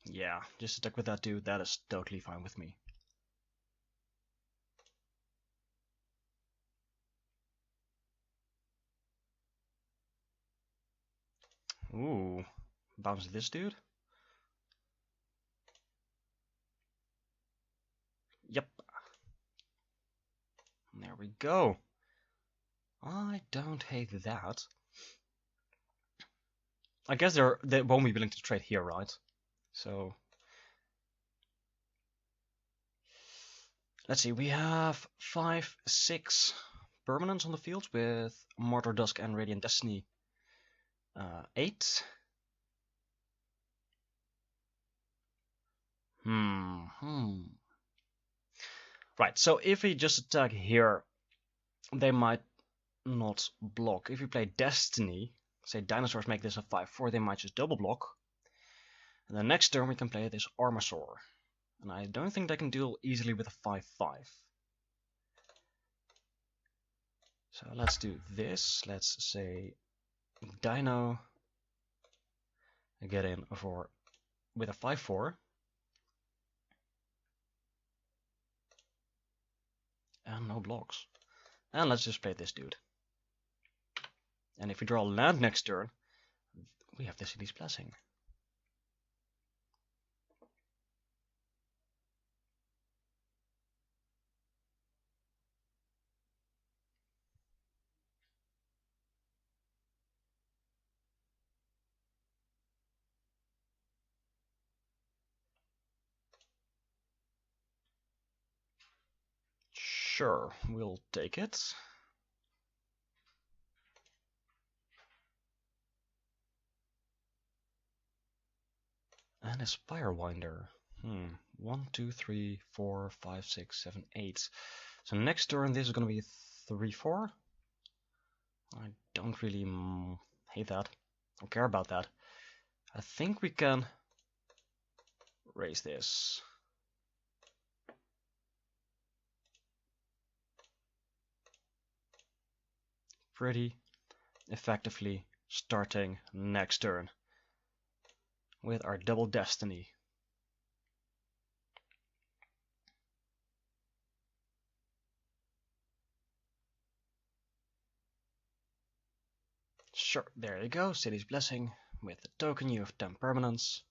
Yeah, just attack with that dude, that is totally fine with me. Ooh, bounce this dude. Yep. There we go. I don't hate that. I guess they won't be willing to trade here, right? So let's see, we have 5, 6 permanents on the field with Mortar Dusk and Radiant Destiny 8. Right, so if we just attack here, they might not block. If we play Destiny, say Dinosaurs make this a 5/4, they might just double block. And the next turn we can play this Armasaur. And I don't think they can deal easily with a 5/5. So let's do this. Let's say Dino, get in for with a 5/4. And no blocks. And let's just play this dude. And if we draw land next turn, we have the City's Blessing. Sure, we'll take it. And a Spirewinder. 1, 2, 3, 4, 5, 6, 7, 8. So next turn this is going to be 3/4. I don't really hate that. Don't care about that. I think we can raise this. Pretty effectively starting next turn. with our double destiny. Sure, there you go, City's Blessing. With the token you have 10 permanents.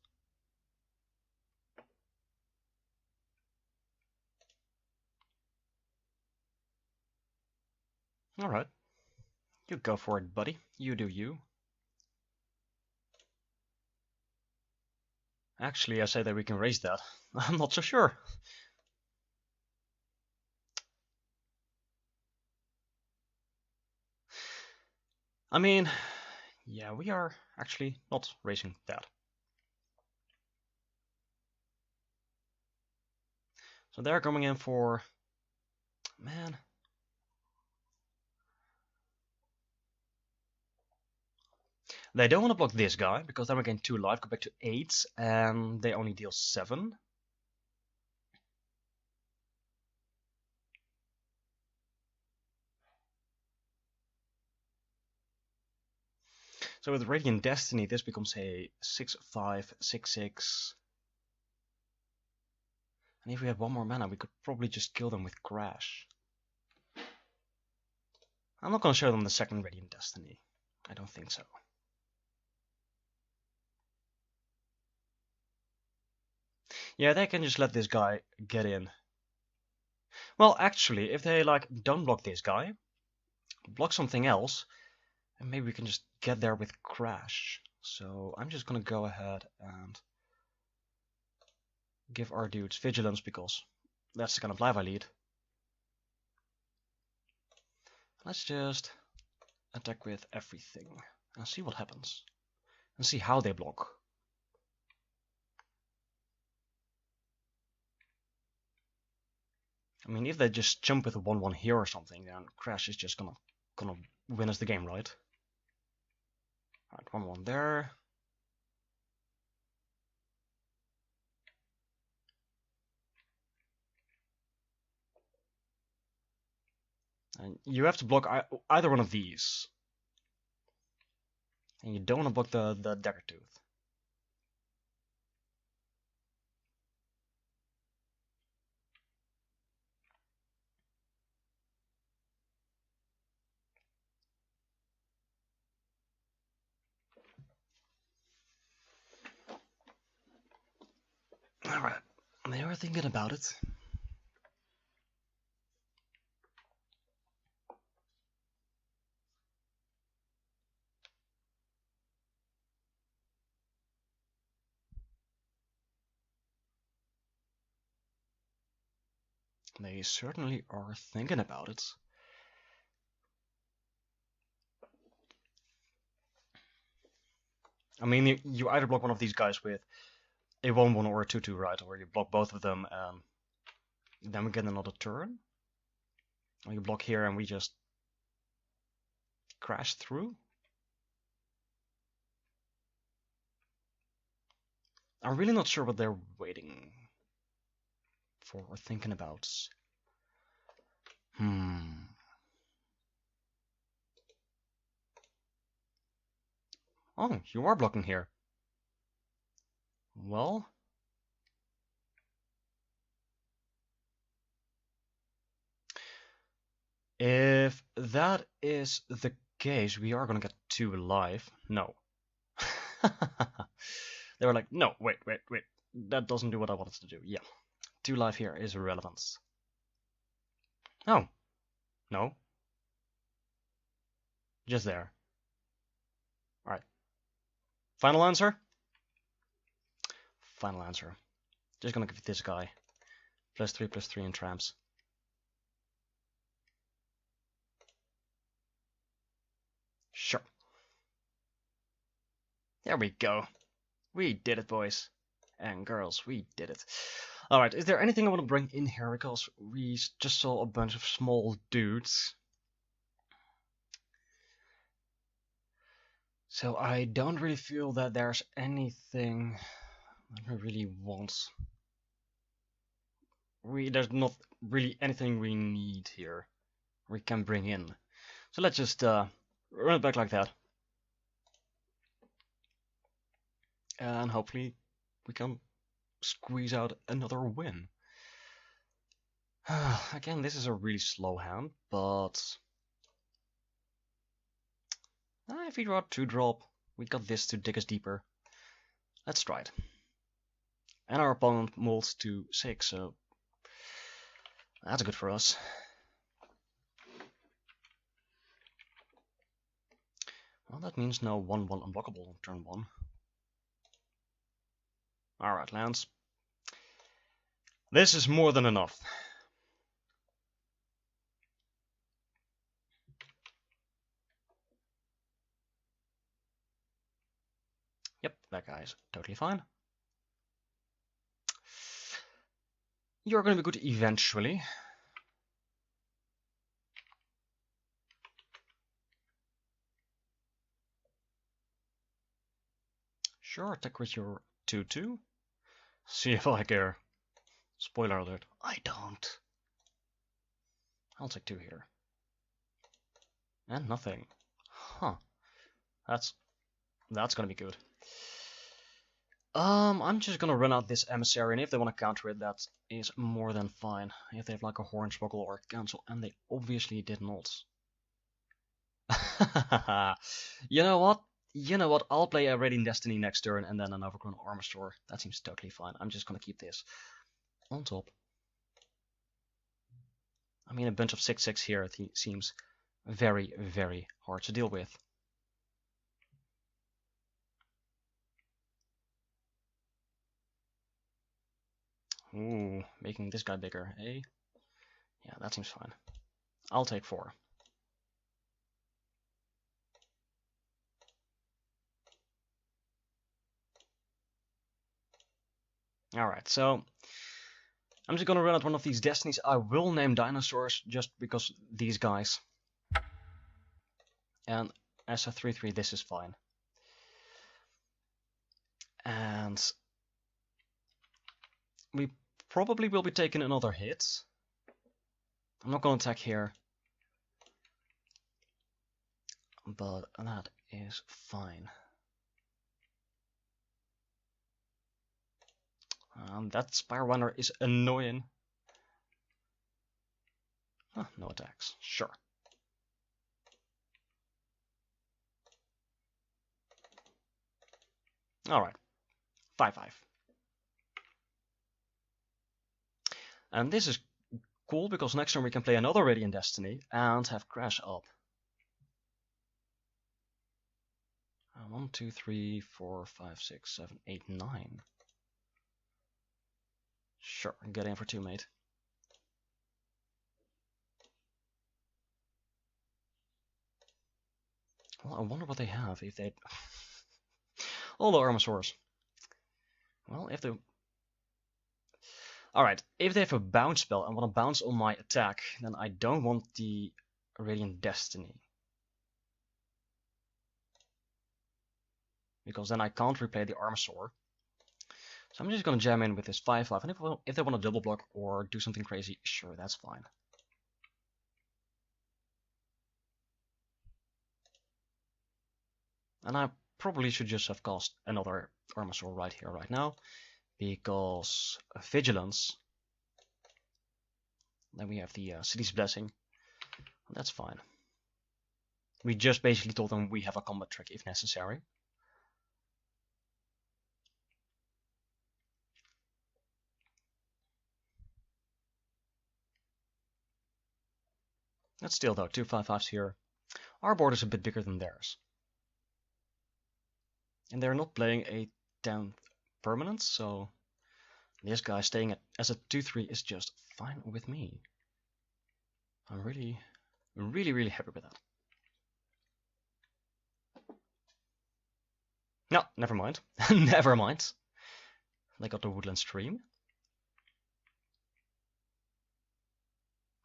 Alright. You go for it, buddy. You do you. Actually, I say that we can raise that. I'm not so sure. I mean, yeah, we are actually not raising that. So they're coming in for... Man. They don't want to block this guy, because then we gain 2 life, go back to 8, and they only deal 7. So with Radiant Destiny, this becomes a 6/5, 6/6. And if we had 1 more mana, we could probably just kill them with Crash. I'm not going to show them the second Radiant Destiny. I don't think so. Yeah, they can just let this guy get in. Well, actually, if they like don't block this guy, block something else, and maybe we can just get there with Crash. So I'm just gonna go ahead and give our dudes Vigilance, because that's the kind of life I lead. Let's just attack with everything and see what happens. And see how they block. I mean, if they just jump with a 1/1 here or something, then Crash is just gonna win us the game, right? Alright, 1/1 there. And you have to block either one of these. And you don't want to block the Dagger Tooth. Alright, they were thinking about it. They certainly are thinking about it. I mean, you either block one of these guys with a 1/1 or a 2/2, right? Or you block both of them, and then we get another turn. Or you block here and we just crash through. I'm really not sure what they're waiting for or thinking about. Oh, you are blocking here. Well, if that is the case, we are gonna get 2 life. No. They were like, no, wait. That doesn't do what I wanted to do. Yeah. 2 life here is irrelevant. Oh. No. Just there. Alright. Final answer? Final answer. Just gonna give this guy +3/+3 in tramps. Sure. There we go. We did it, boys and girls. We did it. Alright, is there anything I want to bring in here? Because we just saw a bunch of small dudes. So I don't really feel that there's anything that we really want. There's not really anything we need here. We can bring in. So let's just run it back like that. and hopefully we can squeeze out another win. Again, this is a really slow hand, but if we draw 2-drop, we got this to dig us deeper. Let's try it. And our opponent molds to 6, so that's good for us. Well, that means no 1-1 unblockable on turn 1. Alright, lands. This is more than enough. Yep, that guy's totally fine. You're gonna be good eventually. Sure, attack with your 2-2. See if I care. Spoiler alert, I don't. I'll take 2 here. And nothing. Huh. That's gonna be good. I'm just gonna run out this emissary, and if they want to counter it, that is more than fine. If they have like a hornswoggle or a cancel, and they obviously did not. You know what? I'll play a Radiant Destiny next turn and then an Overgrown Armasaur. That seems totally fine. I'm just gonna keep this on top. I mean, a bunch of 6/6 here seems very, very hard to deal with. Ooh, making this guy bigger, eh? Yeah, that seems fine. I'll take 4. Alright, so I'm just gonna run out one of these destinies. I will name dinosaurs just because these guys. And as a 3/3, this is fine. And we probably will be taking another hit. I'm not gonna attack here, but that is fine. That Spire Runner is annoying. Huh, no attacks. Sure. Alright. 5/5. And this is cool because next turn we can play another Radiant Destiny and have Crash up. 1, 2, 3, 4, 5, 6, 7, 8, 9. Sure, get in for 2, mate. Well, I wonder what they have if they... All the Armasaurs. Well, if they... Alright, if they have a bounce spell and want to bounce on my attack, then I don't want the Radiant Destiny. Because then I can't replay the Armasaur. So I'm just gonna jam in with this 5/5, and if they want to double block or do something crazy, sure, that's fine. And I probably should just have cast another Armasaur right here, right now, because Vigilance. Then we have the City's Blessing. That's fine. We just basically told them we have a combat trick if necessary. That's still though, 2 5/5s here. Our board is a bit bigger than theirs. And they're not playing a 10th permanent, so this guy staying as a 2/3 is just fine with me. I'm really, really happy with that. No, never mind. Never mind. They got the Woodland Stream.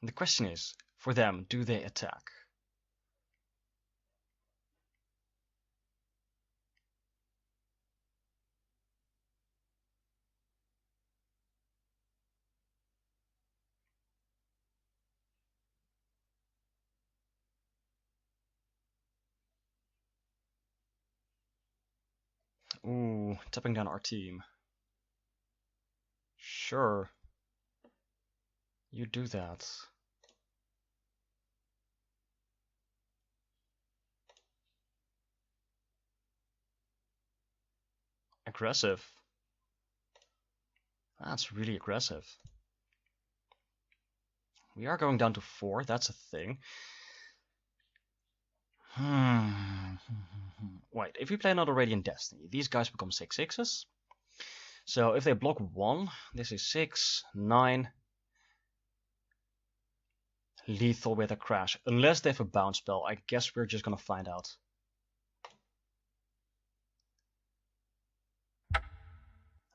The question is, for them, do they attack? Ooh, tapping down our team. Sure. You do that. Aggressive. That's really aggressive. We are going down to 4, that's a thing. Wait, if we play another Radiant Destiny, these guys become 6/6s. So if they block 1, this is 6, 9. Lethal with a crash. Unless they have a bounce spell, I guess we're just gonna find out.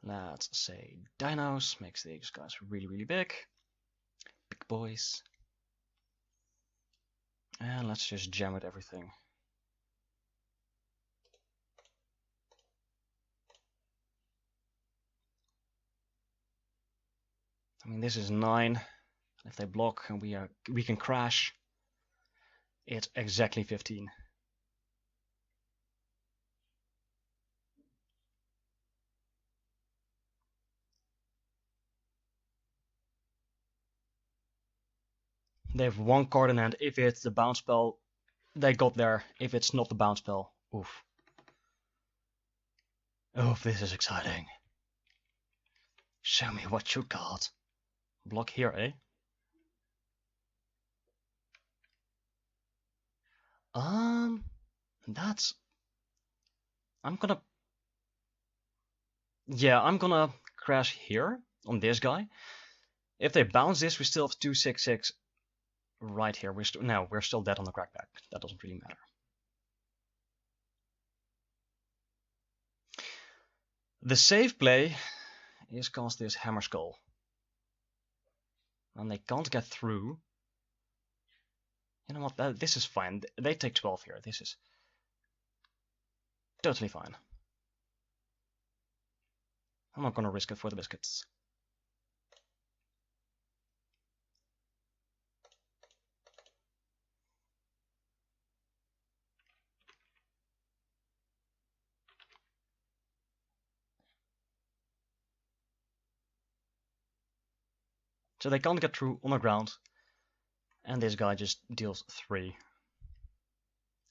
Let's say Dinos makes these guys really, really big. Big boys. And let's just jam with everything. I mean, this is 9. If they block and we can crash, it's exactly 15. They have 1 card in hand. If it's the bounce spell, they got there. If it's not the bounce spell, oof. Oof, this is exciting. Show me what you got. Block here, eh? That's... I'm gonna crash here on this guy. If they bounce this, we still have 2 6/6 right here. We're still dead on the crackback. That doesn't really matter. The safe play is cast this Hammer Skull. And they can't get through. You know what? This is fine. They take 12 here. This is totally fine. I'm not gonna risk it for the biscuits. So they can't get through on the ground. And this guy just deals 3.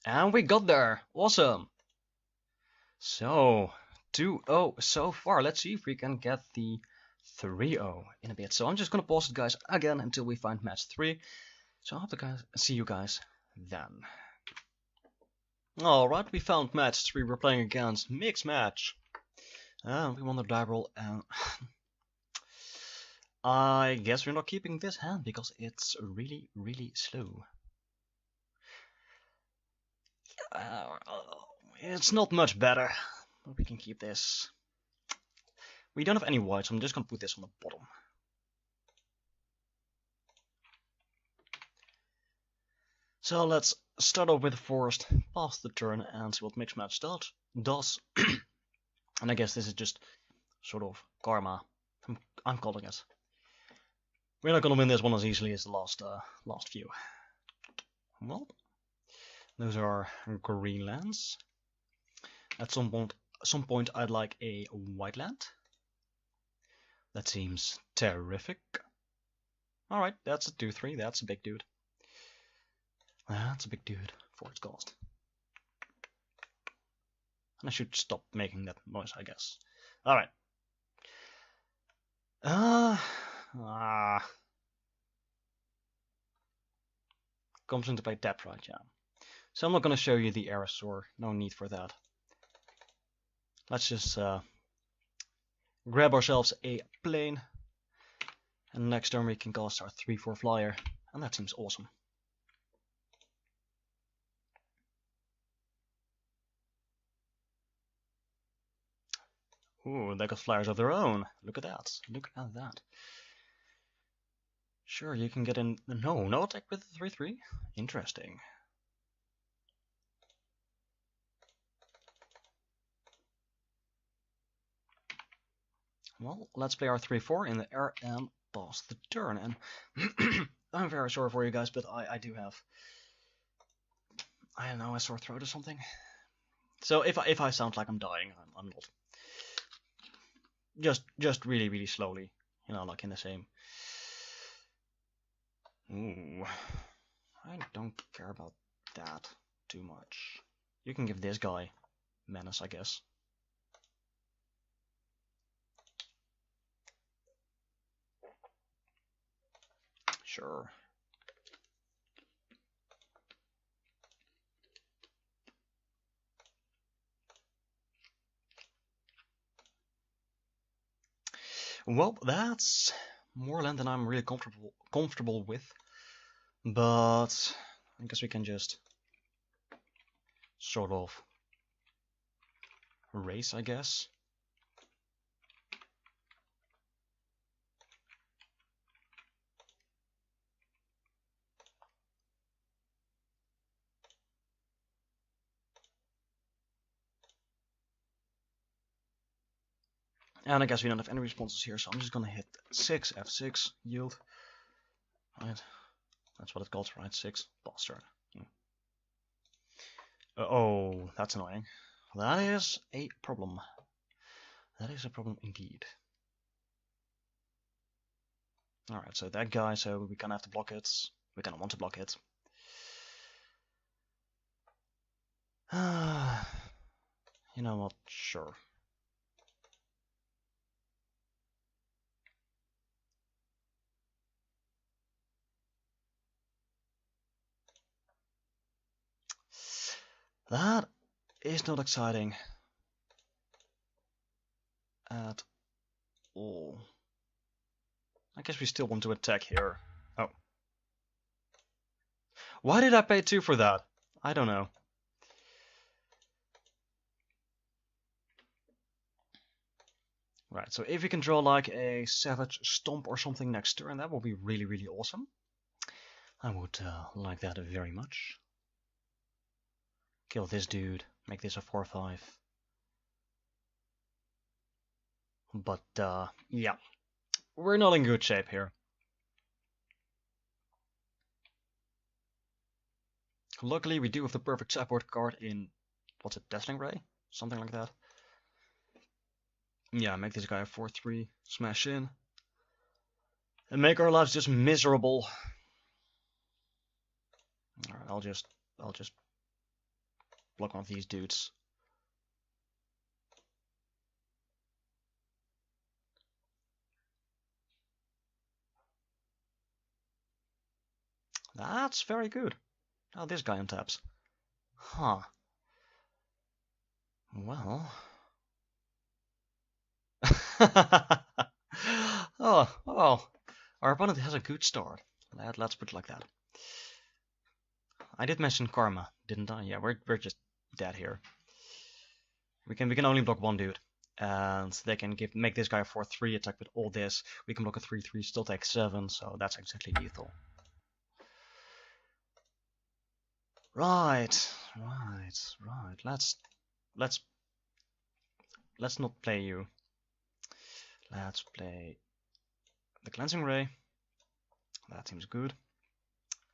And we got there! Awesome! So, 2-0 so far. Let's see if we can get the 3-0 in a bit. So I'm just gonna pause it, guys, again until we find match 3. So I hope to see you guys then. Alright, we found match 3. We're playing against Mixed Match. We won the die roll and... I guess we're not keeping this hand because it's really, really slow. It's not much better, but we can keep this. We don't have any white, so I'm just gonna put this on the bottom. So let's start off with Forest, pass the turn, and see what Mixed Match does. And I guess this is just sort of karma. I'm calling it. We're not gonna win this one as easily as the last few. Well, those are green lands. At some point, I'd like a white land. That seems terrific. All right, that's a 2/3. That's a big dude. That's a big dude for its cost. And I should stop making that noise, I guess. All right. Comes into play tap, right? Yeah. So I'm not going to show you the Aerosaur. No need for that. Let's just grab ourselves a plane. And next turn we can cast our 3/4 flyer. And that seems awesome. Ooh, they got flyers of their own. Look at that. Look at that. Sure, you can get in... No attack with the 3/3? Interesting. Well, let's play our 3/4 in the air and pass the turn. And I'm very sorry for you guys, but I do have... I don't know, a sore throat or something. So if I sound like I'm dying, I'm not. Just really slowly, you know, like in the same. Ooh, I don't care about that too much. You can give this guy menace, I guess. Sure. Well, that's more land than I'm really comfortable with. But I guess we can just sort of race, I guess. And I guess we don't have any responses here, so I'm just gonna hit 6 F6 yield. Right, that's what it calls, right? 6 bastard. Oh, that's annoying. That is a problem. That is a problem indeed. Alright, so that guy, so we gonna have to block it. We're gonna want to block it. You know what? Sure. That is not exciting at all. I guess we still want to attack here. Oh. Why did I pay 2 for that? I don't know. Right, so if we can draw like a Savage Stomp or something next turn, that will be really awesome. I would like that very much. Kill this dude, make this a 4/5. But yeah, we're not in good shape here. Luckily, we do have the perfect sideboard card in, what's it, Dazzling Ray? Something like that. Yeah, make this guy a 4/3, smash in. And make our lives just miserable. Alright, I'll just block one of these dudes. That's very good. Oh, this guy untaps. Huh. Well. oh. Our opponent has a good start. Let's put it like that. I did mention Karma, didn't I? Yeah, we're just dead here. We can only block one dude. And they can make this guy a 4/3 attack with all this. We can block a 3/3, still take 7, so that's exactly lethal. Right. Let's not play you. Let's play the Cleansing Ray. That seems good.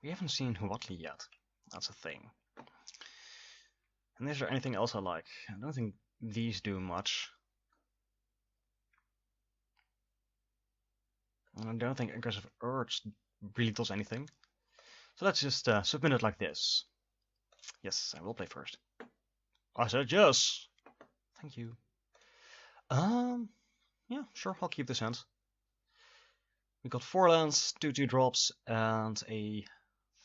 We haven't seen Huatli yet. That's a thing. And is there anything else I like? I don't think these do much. I don't think Aggressive Urge really does anything. So let's just submit it like this. Yes, I will play first. I said yes! Thank you. Yeah, sure, I'll keep this hand. We got 4 lands, 2/2 drops, and a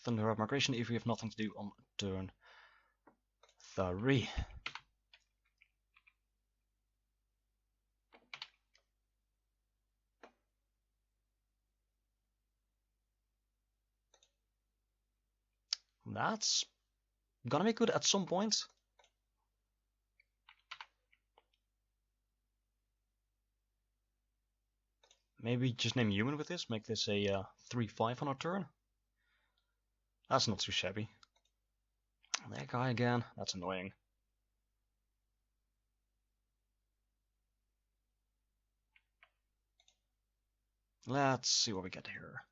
Thunder of Migration if we have nothing to do on turn 3. That's gonna be good at some point. Maybe just name human with this, make this a 3/5 on our turn. That's not too shabby. That guy again, that's annoying. Let's see what we get here.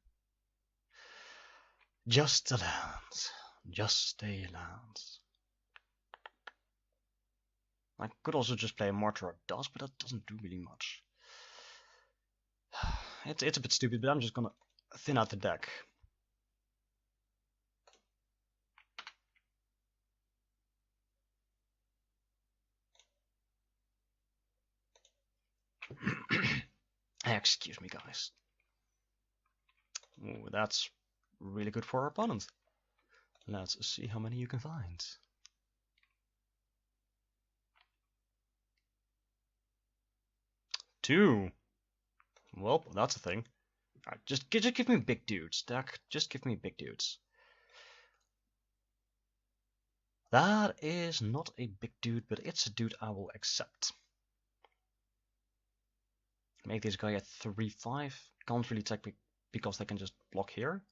Just a land. Just a land. I could also just play a Martyr or Dusk, but that doesn't do really much. It's a bit stupid, but I'm just gonna thin out the deck. Excuse me, guys. Ooh, that's really good for our opponent. Let's see how many you can find. Two. Well, that's a thing. Alright, just give me big dudes, deck. Just give me big dudes. That is not a big dude, but it's a dude I will accept. Make this guy at 3-5. Can't really attack because they can just block here.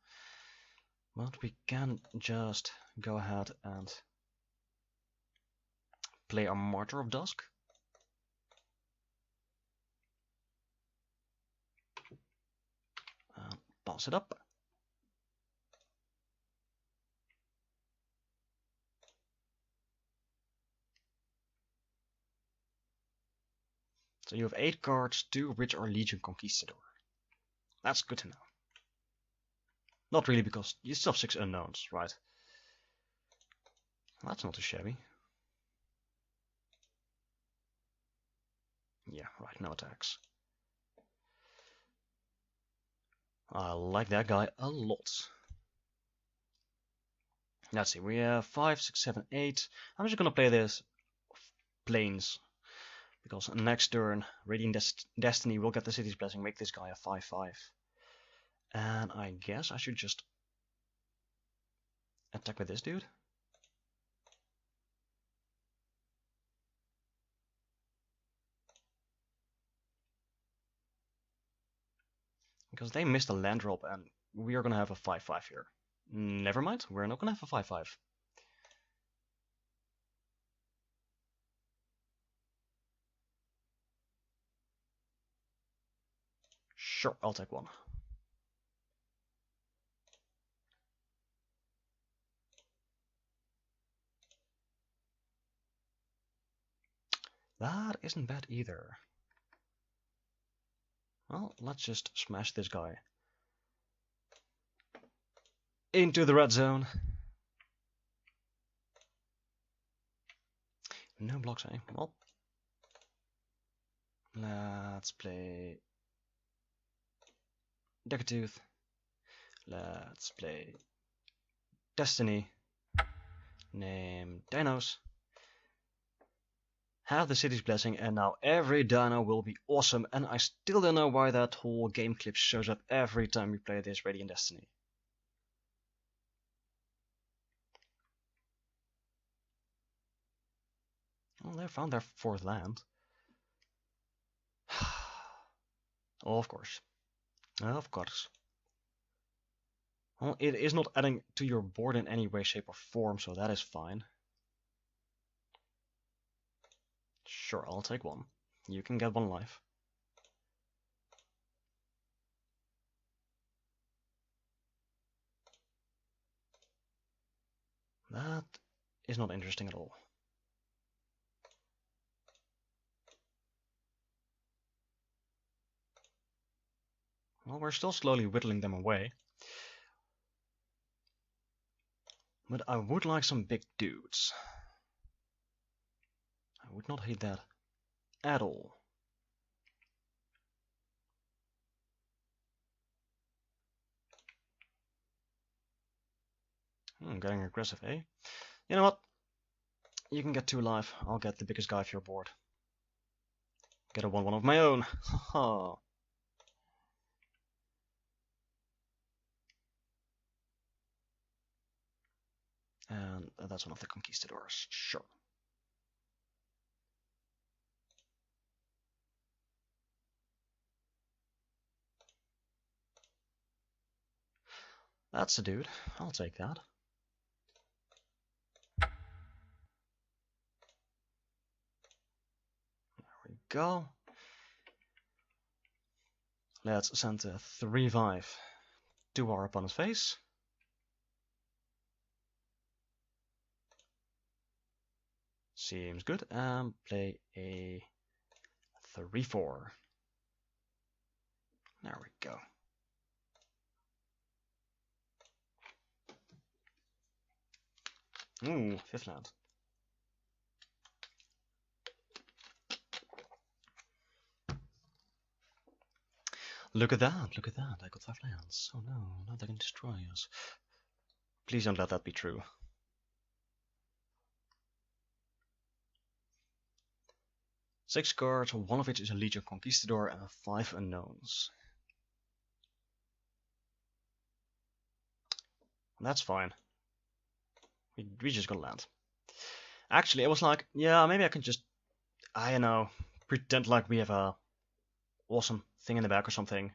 But we can just go ahead and play our Martyr of Dusk. And pass it up. So you have 8 cards, 2 Rich or Legion Conquistador. That's good to know. Not really, because you still have 6 unknowns, right? That's not too shabby. Yeah, right, no attacks. I like that guy a lot. Let's see, we have 5, 6, 7, 8. I'm just gonna play this Plains. Because next turn, Radiant Destiny will get the City's Blessing, make this guy a 5-5. And I guess I should just attack with this dude. Because they missed a land drop and we are gonna have a 5-5 here. Never mind, we're not gonna have a 5-5. Sure, I'll take one. That isn't bad either. Well, let's just smash this guy into the red zone. No blocks, eh? Well, let's play Decatooth. Let's play Destiny. Name Dinos. Have the City's Blessing, and now every dino will be awesome, and I still don't know why that whole game clip shows up every time we play this Radiant Destiny. Well, they found their 4th land. Oh, of course. Of course. Well, it is not adding to your board in any way, shape, or form, so that is fine. Sure, I'll take one. You can get 1 life. That is not interesting at all. Well, we're still slowly whittling them away. But I would like some big dudes. I would not hate that at all. I'm getting aggressive, eh? You know what? You can get 2 life. I'll get the biggest guy off your board. Get a 1-1 of my own. Haha. And that's one of the conquistadors. Sure. That's a dude. I'll take that. There we go. Let's send a 3-5 to our opponent's face. Seems good. Play a 3-4. There we go. Ooh, 5th land. Look at that, look at that. I got 5 lands. Oh no, now they can destroy us. Please don't let that be true. Six cards, one of which is a Legion Conquistador and 5 unknowns. That's fine. We just got land. Actually, I was like, yeah, maybe I can just, I don't know, pretend like we have a awesome thing in the back or something.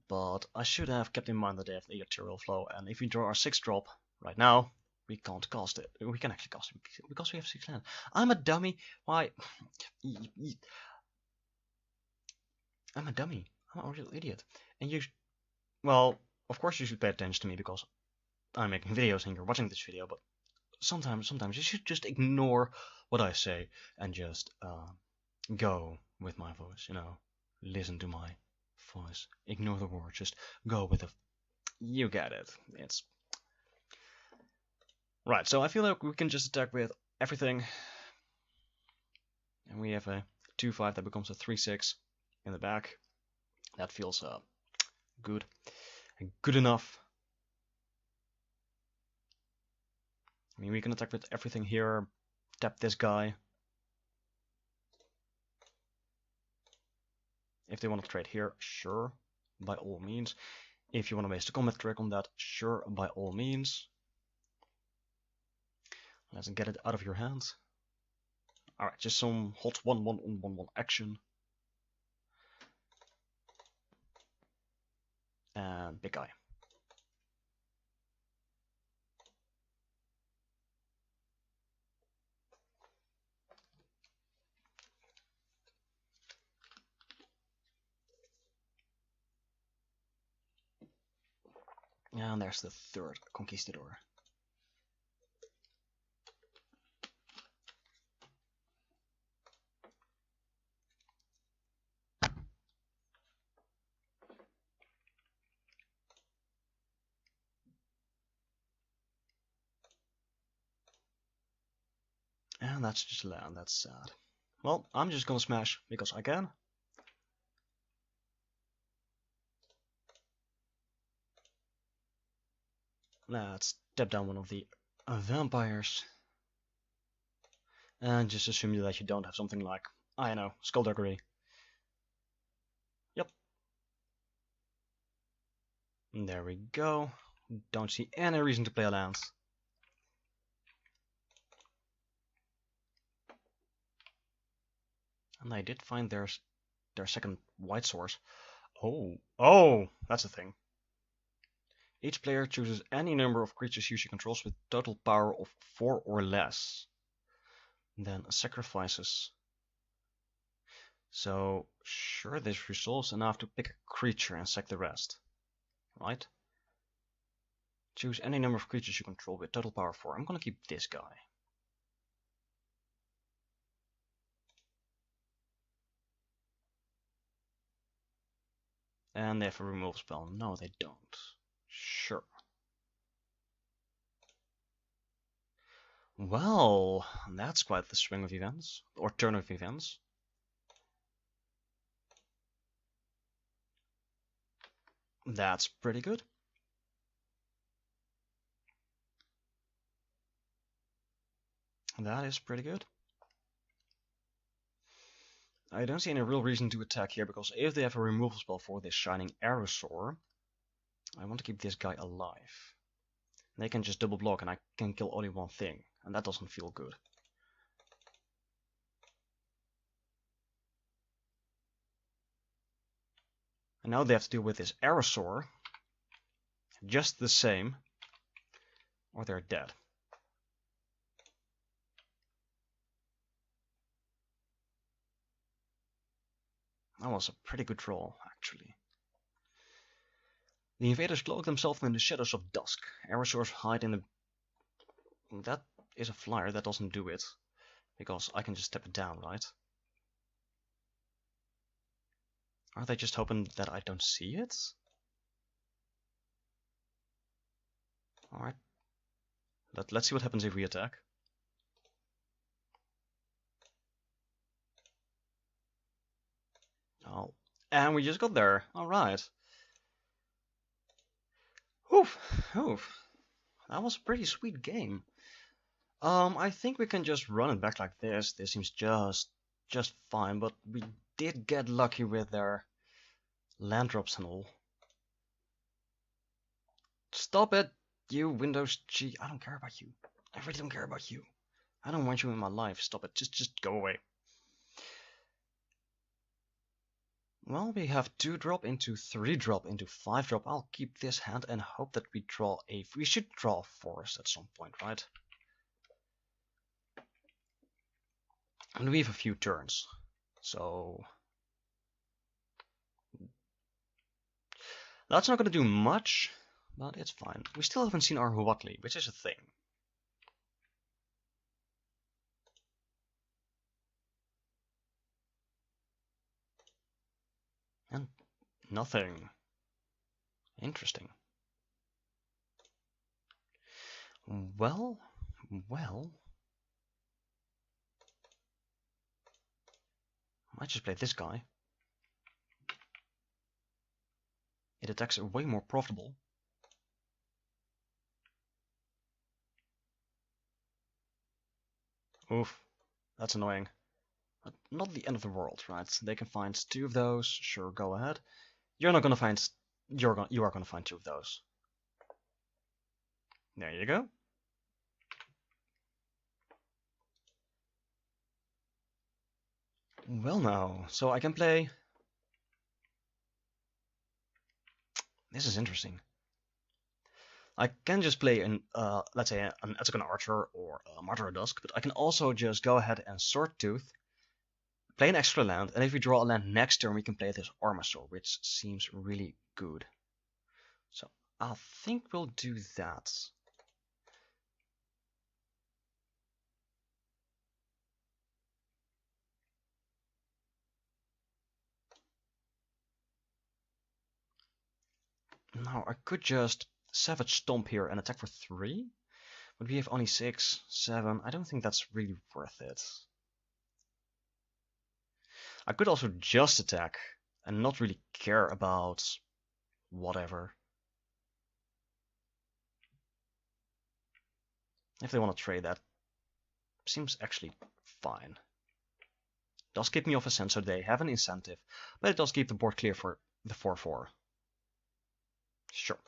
But I should have kept in mind that they have the arterial flow, and if we draw our 6th drop right now, we can't cast it. We can actually cast it because we have 6 land. I'm a dummy. Why? I'm a dummy. I'm a real idiot. And you, well, of course you should pay attention to me because I'm making videos and you're watching this video. But sometimes you should just ignore what I say and just go with my voice. You know, listen to my voice. Ignore the words. Just go with the. You get it. It's right. So I feel like we can just attack with everything, and we have a 2/5 that becomes a 3/6 in the back. That feels good, good enough. I mean, we can attack with everything here. Tap this guy. If they want to trade here, sure, by all means. If you want to waste a combat trick on that, sure, by all means. Let's get it out of your hands. Alright, just some hot 1/1 on 1/1 action. And big guy. And there's the 3rd Conquistador. And that's just land, that's sad. Well, I'm just gonna smash because I can. Let's tap down one of the vampires. And just assume that you don't have something like, I don't know, Skullduggery. Yep. And there we go. Don't see any reason to play a land. And I did find their 2nd white source. Oh, that's a thing. Each player chooses any number of creatures usually controls with total power of 4 or less. Then sacrifices. So, sure, this resolves and I have to pick a creature and sack the rest. Right? Choose any number of creatures you control with total power 4. I'm gonna keep this guy. And they have a removal spell. No, they don't. Sure. Well, that's quite the swing of events, or turn of events. That's pretty good. That is pretty good. I don't see any real reason to attack here, because if they have a removal spell for this Shining Aerosaur, I want to keep this guy alive. They can just double block and I can kill only one thing, and that doesn't feel good. And now they have to deal with this Aerosaur, just the same, or they're dead. That was a pretty good roll, actually. The invaders cloak themselves in the shadows of dusk. Aerosaurs hide in the... That is a flyer, that doesn't do it. Because I can just step it down, right? Are they just hoping that I don't see it? Alright. Let's see what happens if we attack. Oh, and we just got there. Alright. Oof, oof. That was a pretty sweet game. I think we can just run it back like this. This seems just fine, but we did get lucky with their land drops and all. Stop it, you Windows G. I don't care about you. I really don't care about you. I don't want you in my life. Stop it. Just go away. Well, we have 2-drop into 3-drop into 5-drop. I'll keep this hand and hope that we draw a... We should draw a forest at some point, right? And we have a few turns. So... that's not going to do much, but it's fine. We still haven't seen our Huatli, which is a thing. And nothing. Interesting. Well. I might just play this guy. It attacks way more profitable. Oof, that's annoying. But not the end of the world, right? They can find 2 of those. Sure, go ahead. You're not gonna find. You are gonna find 2 of those. There you go. Well, now, so I can play. This is interesting. I can just play an, let's say, an Ixalan Archer or a Martyr of Dusk, but I can also just go ahead and Sword Tooth, play an extra land, and if we draw a land next turn, we can play this Armasaur, which seems really good. So I think we'll do that. Now I could just Savage Stomp here and attack for 3, but we have only 6, 7. I don't think that's really worth it. I could also just attack and not really care about whatever. If they want to trade, that seems actually fine. Does keep me off a scent, so they have an incentive, but it does keep the board clear for the 4/4. Sure.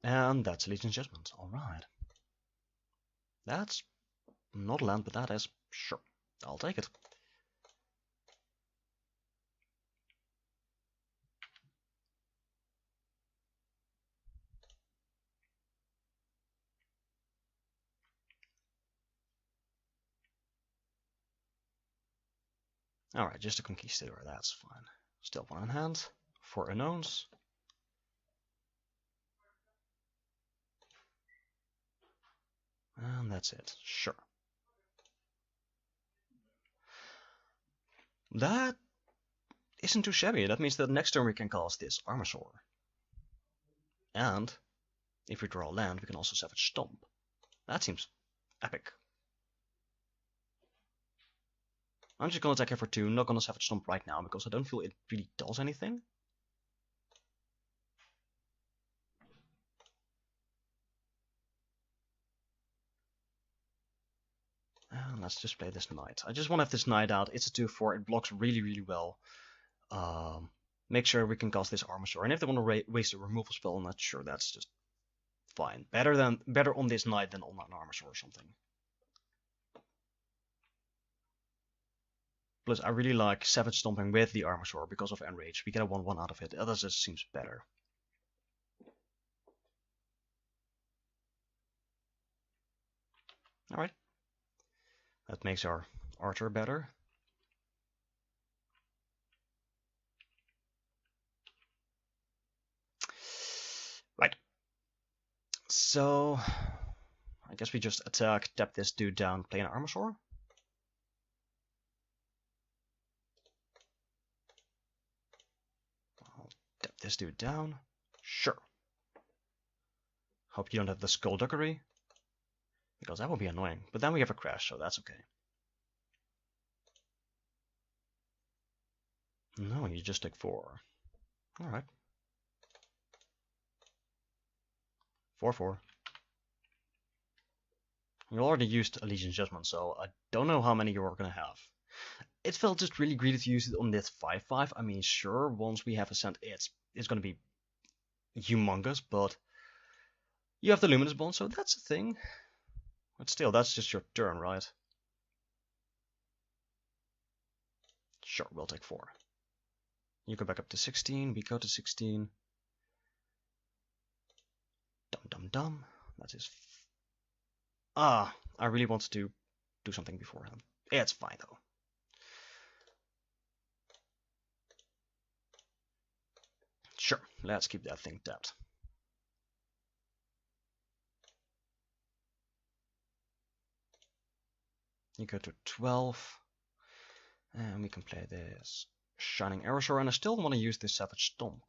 And that's Legion's Judgment. Alright. That's not land, but that is. Sure. I'll take it. Alright, just a Conquistador, that's fine. Still 1 in hand. 4 unknowns. And that's it. Sure. That isn't too shabby. That means that next turn we can cast this Armasaur. And if we draw a land, we can also Savage Stomp. That seems epic. I'm just gonna attack here for 2, not gonna Savage Stomp right now because I don't feel it really does anything. And let's just play this Knight. I just want to have this Knight out. It's a 2/4. It blocks really well. Make sure we can cast this Armasaur. And if they want to waste a removal spell, I'm not sure. That's just fine. Better on this Knight than on an Armasaur or something. Plus, I really like Savage Stomping with the Armasaur because of Enrage. We get a 1/1 out of it. That just seems better. Alright. That makes our Archer better. so I guess we just attack, tap this dude down, play an Armosaur. I'll tap this dude down. Sure. Hope you don't have the Skullduggery, because that will be annoying. But then we have a crash, so that's okay. No, you just take 4. Alright. 4/4. You already used Allegiance Judgment, so I don't know how many you're gonna have. It felt just really greedy to use it on this 5/5. I mean, sure, once we have Ascent, it's gonna be humongous, but you have the Luminous Bond, so that's a thing. But still, that's just your turn, right? Sure, we'll take 4. You go back up to 16, we go to 16. Dum. That is... I really wanted to do something beforehand. Yeah, it's fine though. Sure, let's keep that thing tapped. You go to 12. And we can play this Shining Aerosaur, and I still want to use this Savage Stomp.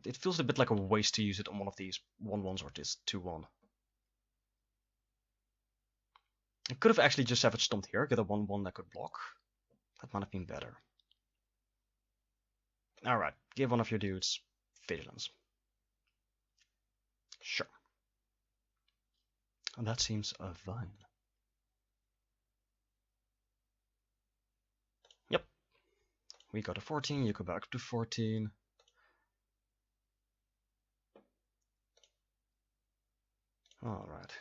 It feels a bit like a waste to use it on one of these 1/1s or this 2/1. I could have actually just Savage Stomped here, get a 1/1 that could block. That might have been better. Alright, give one of your dudes Vigilance. Sure. And that seems fine. Yep. We go to 14, you go back to 14. Alright.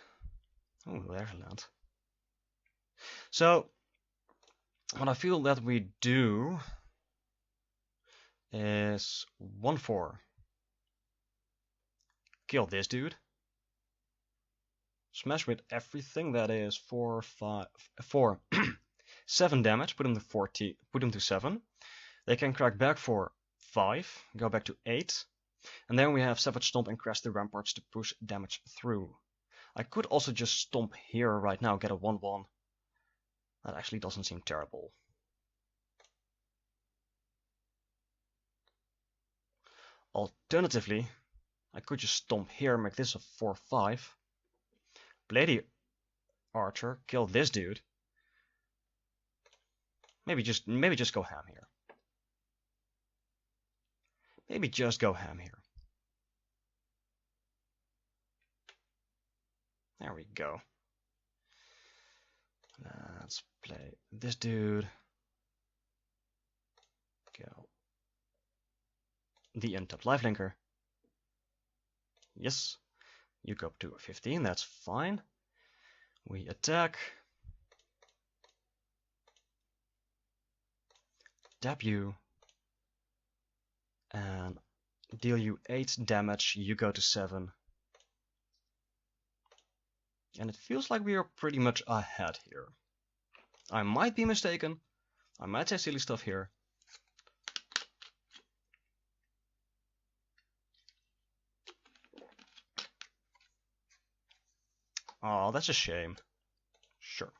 Oh, there's land. So, what I feel that we do is 1/4. Kill this dude. Smash with everything, that is 7 damage, put him to 40, put him to 7. They can crack back for 5, go back to 8. And then we have Savage Stomp and Crash the Ramparts to push damage through. I could also just stomp here right now, get a 1/1. That actually doesn't seem terrible. Alternatively, I could just stomp here, make this a 4/5. Play the Archer, kill this dude. Maybe just go ham here. Maybe just go ham here. There we go. Let's play this dude. Go. The untapped lifelinker. Yes. You go up to 15, that's fine. We attack. Tap you. And deal you 8 damage, you go to 7. And it feels like we are pretty much ahead here. I might be mistaken. I might say silly stuff here. Oh, that's a shame. Sure.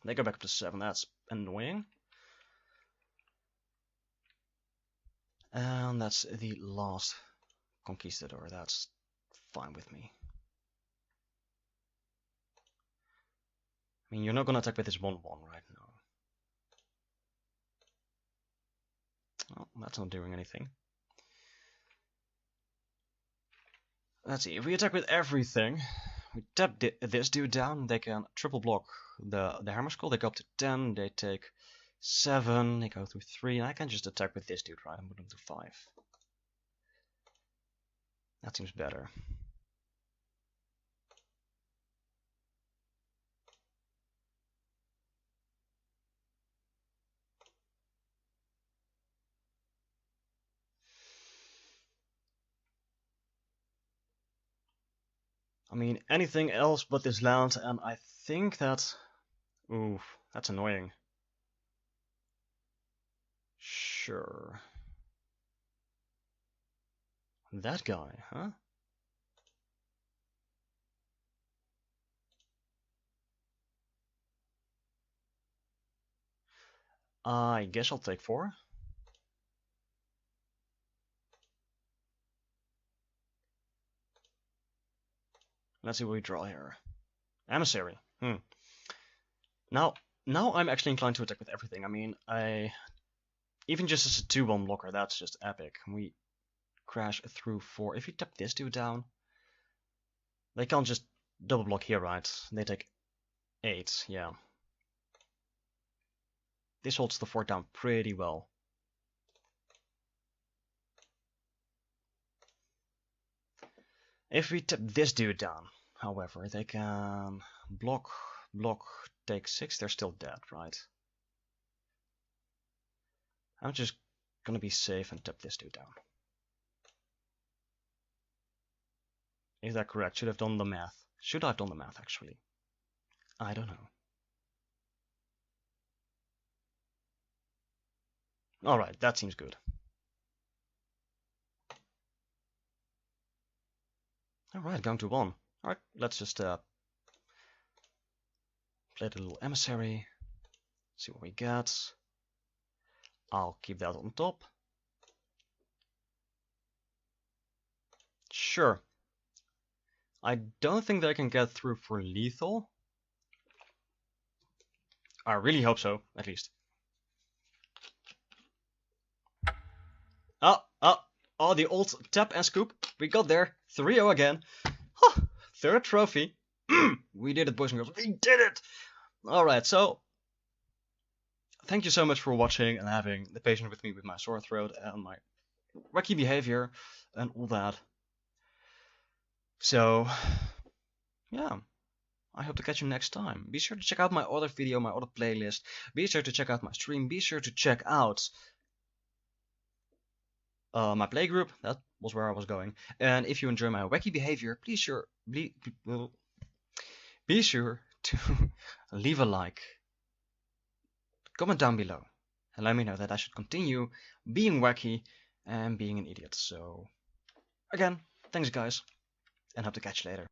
They go back up to 7, that's annoying. And that's the last Conquistador, that's fine with me. I mean, you're not gonna attack with this 1/1 right now. Oh, that's not doing anything. Let's see, if we attack with everything, we tap this dude down, they can triple block the Hammer Skull, they go up to 10, they take 7, they go through 3, and I can just attack with this dude, right, and put them to 5. That seems better. I mean, anything else but this land, and I think that... Ooh, that's annoying. Sure. That guy, huh? I guess I'll take 4. Let's see what we draw here. Emissary. Now I'm actually inclined to attack with everything. I mean, even just as a 2-1 blocker, that's just epic. We crash through 4. If we tap this dude down, they can't just double block here, right? They take 8, yeah. This holds the fort down pretty well. If we tap this dude down, however, they can block, take 6, they're still dead, right? I'm just gonna be safe and tap this dude down. Is that correct? Should I have done the math? Should I have done the math, actually? I don't know. Alright, that seems good. Alright, going to 1. Alright, let's just play the little emissary. See what we get. I'll keep that on top. Sure. I don't think that I can get through for lethal. I really hope so, at least. Oh, the old tap and scoop. We got there. 3-0 again. Huh, 3rd trophy. We did it, boys and girls. We did it! Alright, so thank you so much for watching and having the patience with me with my sore throat and my wacky behavior and all that. So, yeah. I hope to catch you next time. Be sure to check out my other video, my other playlist. Be sure to check out my stream. Be sure to check out my playgroup. That was where I was going. And if you enjoy my wacky behavior, be sure to leave a like. Comment down below and let me know that I should continue being wacky and being an idiot. So, again, thanks guys, and hope to catch you later.